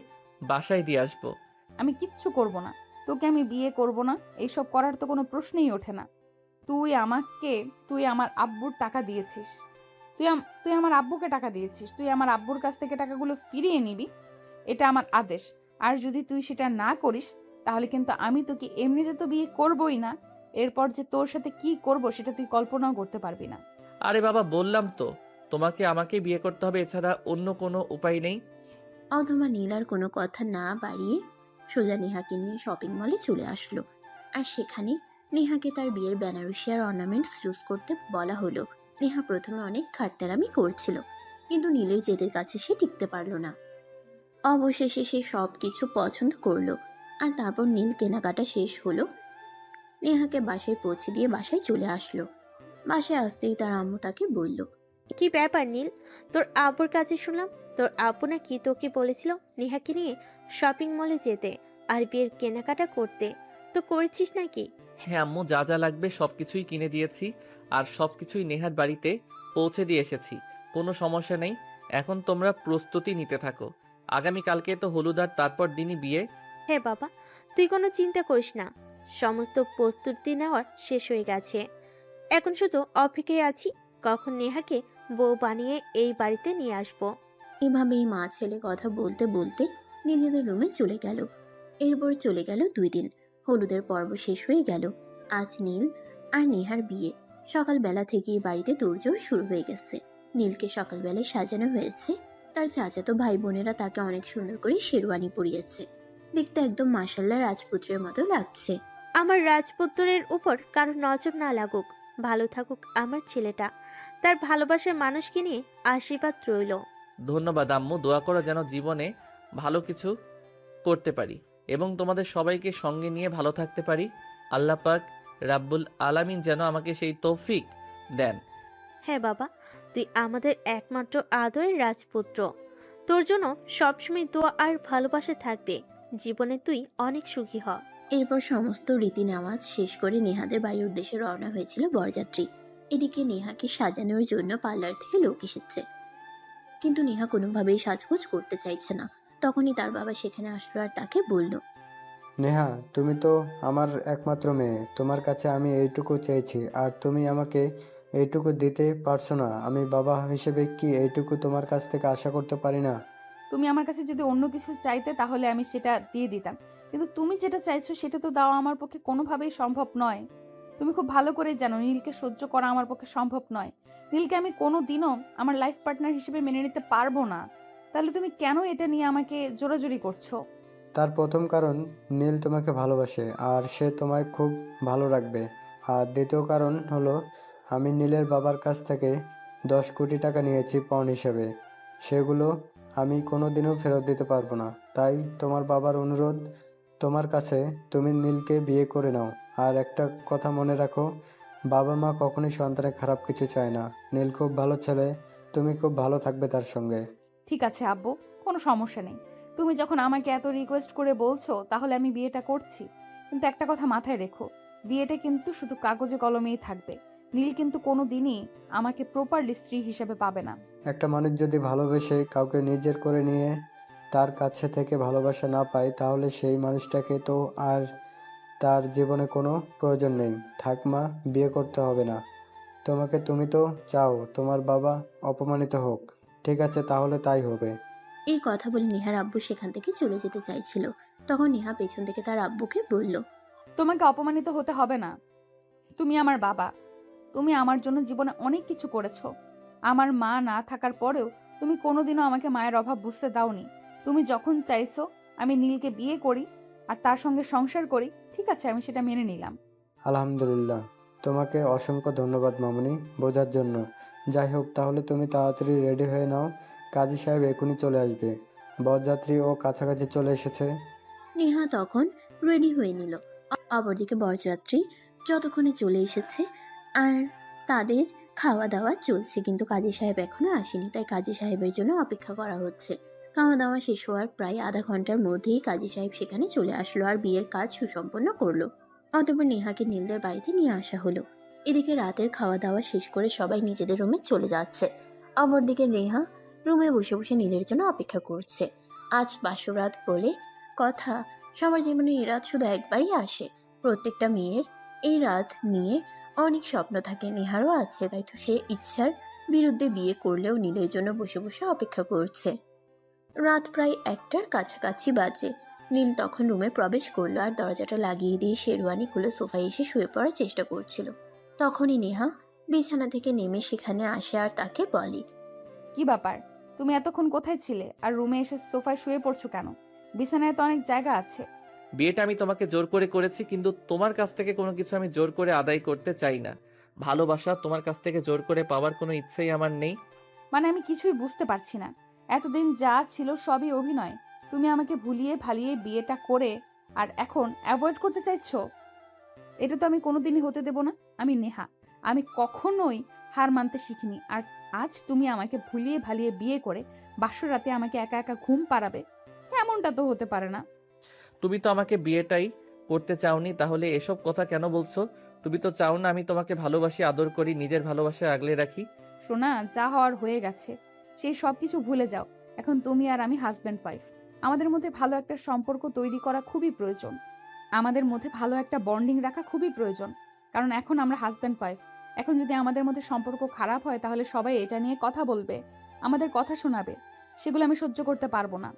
বাসায় দিয়ে আসবো। আমি কিচ্ছু করব না। তোকে আমি বিয়ে করব না, এইসব করার তো কোনো প্রশ্নই ওঠে না। তুই আমার আব্বুর টাকা দিয়েছিস। তুই আমার আব্বুকে টাকা দিয়েছিস। তুই আমার আব্বুর কাছ থেকে টাকাগুলো ফিরিয়ে নিবি, এটা আমার আদেশ। আর যদি তুই সেটা না করিস তাহলে কিন্তু আমি তোকে এমনিতে তো বিয়ে করবই না, এরপর যে তোর সাথে কি করব সেটা তুই কল্পনাও করতে পারবি না। আরে বাবা, বললাম তো তোমাকে আমাকে বিয়ে করতে হবে, এছাড়া অন্য কোনো উপায় নেই। অধমা নীল আর কোনো কথা না বাড়িয়ে সোজা নেহাকে নিয়ে শপিং মলে চলে আসলো। আর সেখানে নেহাকে তার বিয়ের বেনারসি আর অর্নামেন্টস চুজ করতে বলা হলো। নেহা প্রথমে অনেক খাটতারামি করছিল, কিন্তু নীলের জেদের কাছে সে টিকতে পারল না। অবশেষে সে সব কিছু পছন্দ করলো। আর তারপর নীল কেনাকাটা শেষ হলো, নেহাকে বাসায় পৌঁছে দিয়ে বাসায় চলে আসলো। বাসায় আসতেই তার আম্মু তাকে বলল, কি ব্যাপার নীল, তোর আব্বুর কাছে শুনলাম তোর আব্বু নাকি তোকে বলেছিল নেহাকে নিয়ে শপিং মলে যেতে আর বিয়ের কেনাকাটা করতে, তো করেছিস নাকি? হ্যাঁ আম্মু, যা যা লাগবে সবকিছুই কিনে দিয়েছি আর সবকিছুই নেহার বাড়িতে পৌঁছে দিয়ে এসেছি। কোনো সমস্যা নেই। এখন তোমরা প্রস্তুতি নিতে থাকো। আগামীকালকে তো হলুদ আর তারপর দিনই বিয়ে। হ্যাঁ বাবা, তুই কোনো চিন্তা করিস না, সমস্ত প্রস্তুতি নেওয়ার শেষ হয়ে গেছে। এখন শুধু অপেক্ষায় আছি কখন নেহাকে বউ বানিয়ে এই বাড়িতে নিয়ে আসবো। এভাবেই মা ছেলে কথা বলতে বলতে নিজেদের রুমে চলে গেল। এরপর চলে গেল 2 দিন। হলুদের পর্ব শেষ হয়ে গেল। আজ নীল আর নেহার বিয়ে। সকালবেলা থেকেই বাড়িতে তোড়জোড় শুরু হয়ে গেছে। নীলকে সকালবেলায় সাজানো হয়েছে। তার চাচাতো ভাই বোনেরা তাকে অনেক সুন্দর করে শেরওয়ানি পরিয়েছে। দেখতে একদম মাশাআল্লাহ রাজপুত্রের মতো লাগছে। আমার রাজপুত্রের উপর কারো নজর না লাগুক, ভালো থাকুক আমার ছেলেটা, তার ভালোবাসার মানুষকে নিয়ে আশীর্বাদ রইল। ধন্যবাদ আম্মু, দোয়া করো যেন জীবনে ভালো কিছু করতে পারি এবং তোমাদের সবাইকে সঙ্গে নিয়ে ভালো থাকতে পারি। আল্লাহ পাক রাব্বুল আলামিন যেন আমাকে সেই তৌফিক দেন। হ্যাঁ বাবা, তুই আমাদের একমাত্র আদরের রাজপুত্র, তোর জন্য সবসময় দোয়া আর ভালোবাসা থাকবে। জীবনে তুই অনেক সুখী হ। এরপর সমস্ত রীতি নেওয়াজ শেষ করে নেহাদের বাড়ির উদ্দেশ্যে রওনা হয়েছিল বরযাত্রী। এদিকে নেহাকে সাজানোর জন্য পার্লার থেকে লোক এসেছে, কিন্তু নেহা কোনোভাবেই সাজগোজ করতে চাইছে না। তখনই তার বাবা সেখানে আসলো আর তাকে বলল, নেহা, তুমি তো আমার একমাত্র মেয়ে, তোমার কাছে আমি এইটুকু চেয়েছি আর তুমি আমাকে এইটুকু দিতে পারছো না। আমি বাবা হিসেবে কি এইটুকু তোমার কাছ থেকে আশা করতে পারি না? তুমি আমার কাছে যদি অন্য কিছু চাইতে তাহলে আমি সেটা দিয়ে দিতাম, কিন্তু তুমি যেটা চাইছো সেটা তো দেওয়া আমার পক্ষে কোনোভাবেই সম্ভব নয়। তুমি খুব ভালো করেই জানো নীলকে সহ্য করা আমার পক্ষে সম্ভব নয়। নীলকে আমি কোনো দিনও আমার লাইফ পার্টনার হিসেবে মেনে নিতে পারবো না। তাহলে তুমি কেন এটা নিয়ে আমাকে জোরাজোরি করছো? তার প্রথম কারণ, নীল তোমাকে ভালোবাসে আর সে তোমায় খুব ভালো রাখবে। আর দ্বিতীয় কারণ হলো, আমি নীলের বাবার কাছ থেকে 10 কোটি টাকা নিয়েছি পণ হিসেবে। সেগুলো আমি কোনোদিনও ফেরত দিতে পারবো না। তাই তোমার বাবার অনুরোধ তোমার কাছে, তুমি নীলকে বিয়ে করে নাও। আর একটা কথা মনে রাখো, বাবা মা কখনোই সন্তানের খারাপ কিছু চায় না। নীল খুব ভালো ছেলে, তুমি খুব ভালো থাকবে তার সঙ্গে। ঠিক আছে আব্বু, কোনো সমস্যা নেই। তুমি যখন আমাকে এত রিকোয়েস্ট করে বলছো তাহলে আমি বিয়েটা করছি। কিন্তু একটা কথা মাথায় রেখো, বিয়েটা কিন্তু শুধু কাগজে কলমেই থাকবে। নীল কিন্তু কোনো দিনই আমাকে প্রপারলি স্ত্রী হিসেবে পাবে না। একটা মানুষ যদি ভালোবেসে কাউকে নিজের করে নিয়ে তার কাছে থেকে ভালোবাসা না পায়, তাহলে সেই মানুষটাকে তো আর তার জীবনে কোনো প্রয়োজন নেই। থাক মা, বিয়ে করতে হবে না তোমাকে। তুমি তো চাও তোমার বাবা অপমানিত হোক। ঠিক আছে, তাহলে তাই হবে। এই কথা বলে নেহার আব্বু সেখান থেকে চলে যেতে চাইছিল। তখন নেহা পেছন থেকে তার আব্বুকে বলল, তোমাকে অপমানিত হতে হবে না। তুমি আমার বাবা, তুমি আমার জন্য জীবনে অনেক কিছু করেছো। আমার মা না থাকার পরেও তুমি কোনোদিনও আমাকে মায়ের অভাব বুঝতে দাওনি। তুমি যখন চাইছো আমি নীলকে বিয়ে করি আর তার সঙ্গে সংসার করি, ঠিক আছে, আমি সেটা মেনে নিলাম। আলহামদুলিল্লাহ, তোমাকে অসংখ্য ধন্যবাদ মামুনি বোঝার জন্য। যাই হোক, তাহলে তুমি তাড়াতাড়ি রেডি হয়ে নাও, কাজী সাহেব এখনই চলে আসবে। বরযাত্রীও কাছাকাছি চলে এসেছে। নেহা তখন রেডি হয়ে নিল। অপরদিকে বরযাত্রী যতক্ষণে চলে এসেছে আর তাদের খাওয়া দাওয়া চলছে, কিন্তু কাজী সাহেব এখনো আসেনি, তাই কাজী সাহেবের জন্য অপেক্ষা করা হচ্ছে। খাওয়া দাওয়া শেষ হওয়ার প্রায় আধা ঘন্টার মধ্যেই কাজী সাহেব সেখানে চলে আসলো আর বিয়ের কাজ সুসম্পন্ন করলো। অতঃপর নেহাকে নীলদের বাড়িতে নিয়ে আসা হলো। এদিকে রাতের খাওয়া দাওয়া শেষ করে সবাই নিজেদের রুমে চলে যাচ্ছে। অপরদিকে নেহা রুমে বসে বসে নীলের জন্য অপেক্ষা করছে। আজ বাসরাত বলে কথা, সবার জীবনে এই রাত শুধু একবারই আসে। প্রত্যেকটা মেয়ের এই রাত নিয়ে অনেক স্বপ্ন থাকে, নেহারও আছে, তাই তো সে ইচ্ছার বিরুদ্ধে বিয়ে করলেও নীলের জন্য বসে বসে অপেক্ষা করছে। রাত প্রায় 1টার কাছাকাছি বাজে। নীল তখন রুমে প্রবেশ করলো আর দরজাটা লাগিয়ে দিয়ে শেরওয়ানি খুলে সোফায় এসে শুয়ে পড়ার চেষ্টা করছিল। তখনই নেহা বিছানা থেকে নেমে সেখানে আসে আর তাকে বলে, কি ব্যাপার, তুমি এতক্ষণ কোথায় ছিলে আর রুমে এসে সোফায় শুয়ে পড়ছো কেন? বিছানায় তো অনেক জায়গা আছে। বিয়েটা আমি তোমাকে জোর করে করেছি, কিন্তু তোমার কাছ থেকে কোনো কিছু আমি জোর করে আদায় করতে চাই না। ভালোবাসা তোমার কাছ থেকে জোর করে পাওয়ার কোনো ইচ্ছেই আমার নেই। মানে আমি কিছুই বুঝতে পারছি না। এতদিন যা ছিল সবই অভিনয়। তুমি আমাকে ভুলিয়ে ভালিয়ে বিয়েটা করে আর এখন অ্যাভয়েড করতে চাইছো? এটা তো আমি কোনোদিনই হতে দেব না। আমি নেহা, আমি কখনোই হার মানতে শিখিনি। আর আজ তুমি আমাকে ভুলিয়ে ভালিয়ে বিয়ে করে বাসর রাতে আমাকে একা একা ঘুম পাড়াবে? এমনটা তো হতে পারে না। তুমি তো আমাকে বিয়েটাই করতে চাওনি, তাহলে এসব কথা কেন বলছো? তুমি তো চাও না আমি তোমাকে ভালোবাসি, আদর করি, নিজের ভালোবাসায় আগলে রাখি। শোনা, যা হওয়ার হয়ে গেছে, সেই সব কিছু ভুলে যাও। এখন তুমি আর আমি হাজব্যান্ড ওয়াইফ। আমাদের মধ্যে ভালো একটা সম্পর্ক তৈরি করা খুবই প্রয়োজন। আমাদের মধ্যে ভালো একটা বন্ডিং রাখা খুবই প্রয়োজন, কারণ এখন আমরা হাজব্যান্ড ওয়াইফ। এখন যদি আমাদের মধ্যে সম্পর্ক খারাপ হয় তাহলে সবাই এটা নিয়ে কথা বলবে, আমাদের কথা শোনাবে। সেগুলো আমি সহ্য করতে পারবো না।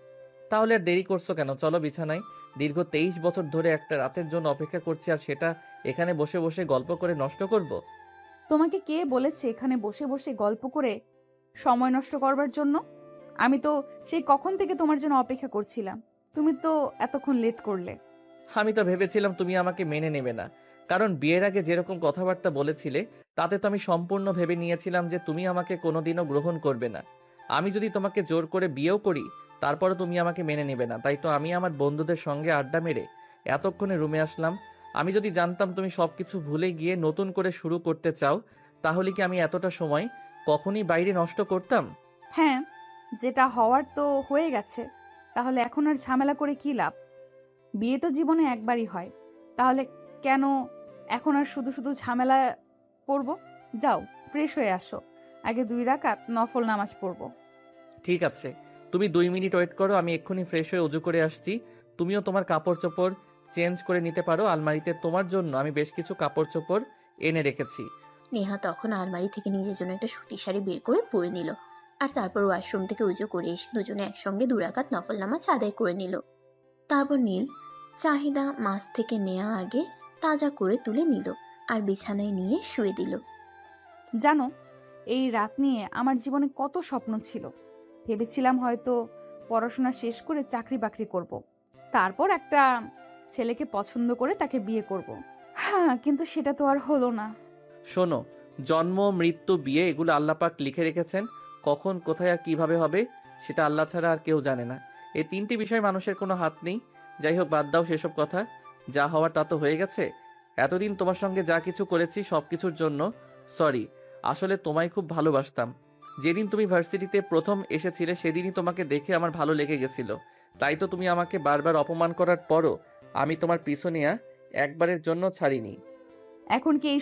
তাহলে আর দেরি করছো কেন? চলো বিছানায়। দীর্ঘ 23 বছর ধরে একটা রাতের জন্য অপেক্ষা করছি, আর সেটা এখানে বসে বসে গল্প করে নষ্ট করব? তোমাকে কে বলেছে এখানে বসে বসে গল্প করে সময় নষ্ট করবার জন্য? আমি তো সেই কখন থেকে তোমার জন্য অপেক্ষা করছিলাম। তুমি তো এতক্ষণ লেট করলে। আমি তো ভেবেছিলাম তুমি আমাকে মেনে নেবে না, কারণ বিয়ের আগে যেরকম কথাবার্তা বলেছিলে তাতে তো আমি সম্পূর্ণ ভেবে নিয়েছিলাম যে তুমি আমাকে কোনোদিনও গ্রহণ করবে না। আমি যদি তোমাকে জোর করে বিয়েও করি তারপরে তুমি আমাকে মেনে নেবে না, তাই তো আমি আমার বন্ধুদের সঙ্গে আড্ডা মেরে এতক্ষণে রুমে আসলাম। আমি যদি জানতাম তুমি সবকিছু ভুলে গিয়ে নতুন করে শুরু করতে চাও, তাহলে কি আমি এতটা সময় কখনই বাইরে নষ্ট করতাম? হ্যাঁ, যেটা হওয়ার তো হয়ে গেছে, তাহলে এখন আর ঝামেলা করে কি লাভ? বিয়ে তো জীবনে একবারই হয়, তাহলে কেন এখন আর শুধু শুধু ঝামেলা পড়বো? যাও, ফ্রেশ হয়ে আসো, আগে 2 রাকাত নফল নামাজ পড়বো। ঠিক আছে, তুমি 2 মিনিট ওয়েট করো, আমি এক্ষুনি ফ্রেশ হয়ে অজু করে আসছি। তুমিও তোমার কাপড় চোপড় চেঞ্জ করে নিতে পারো। আলমারিতে তোমার জন্য আমি বেশ কিছু কাপড় চোপড় এনে রেখেছি। নেহা তখন আলমারি থেকে নিজের জন্য একটা সুতির শাড়ি বের করে পরে নিল আর তারপর ওয়াশরুম থেকে উজু করে এসে দুজনে একসঙ্গে 2 রাকাত নফল নামাজ আদায় করে নিল। তারপর নীল চাহিদা মাছ থেকে নেয়া আগে তাজা করে তুলে নিল আর বিছানায় নিয়ে শুয়ে দিল। জানো, এই রাত নিয়ে আমার জীবনে কত স্বপ্ন ছিল। ভেবেছিলাম হয়তো পড়াশোনা শেষ করে চাকরি বাকরি করব, তারপর একটা ছেলেকে পছন্দ করে তাকে বিয়ে করব। হ্যাঁ, কিন্তু সেটা তো আর হলো না। শোনো, জন্ম, মৃত্যু, বিয়ে এগুলো আল্লাহ পাক লিখে রেখেছেন। কখন, কোথায় আর কিভাবে হবে সেটা আল্লাহ ছাড়া আর কেউ জানে না। এই 3টি বিষয় মানুষের কোনো হাত নেই। যাই হোক, বাদ দাও সেসব কথা। যা হওয়ার তা তো হয়ে গেছে। এতদিন তোমার সঙ্গে যা কিছু করেছি সব কিছুর জন্য সরি। আসলে তোমায় খুব ভালোবাসতাম। যেদিন তুমি ভার্সিটিতে প্রথম এসেছিলে সেদিনই তোমাকে দেখে আমার ভালো লেগে গেছিল। তাই তো তুমি আমাকে বারবার অপমান করার পরও আমি তোমার পিছু নেয়া একবারের জন্য ছাড়িনি। এখন কি এই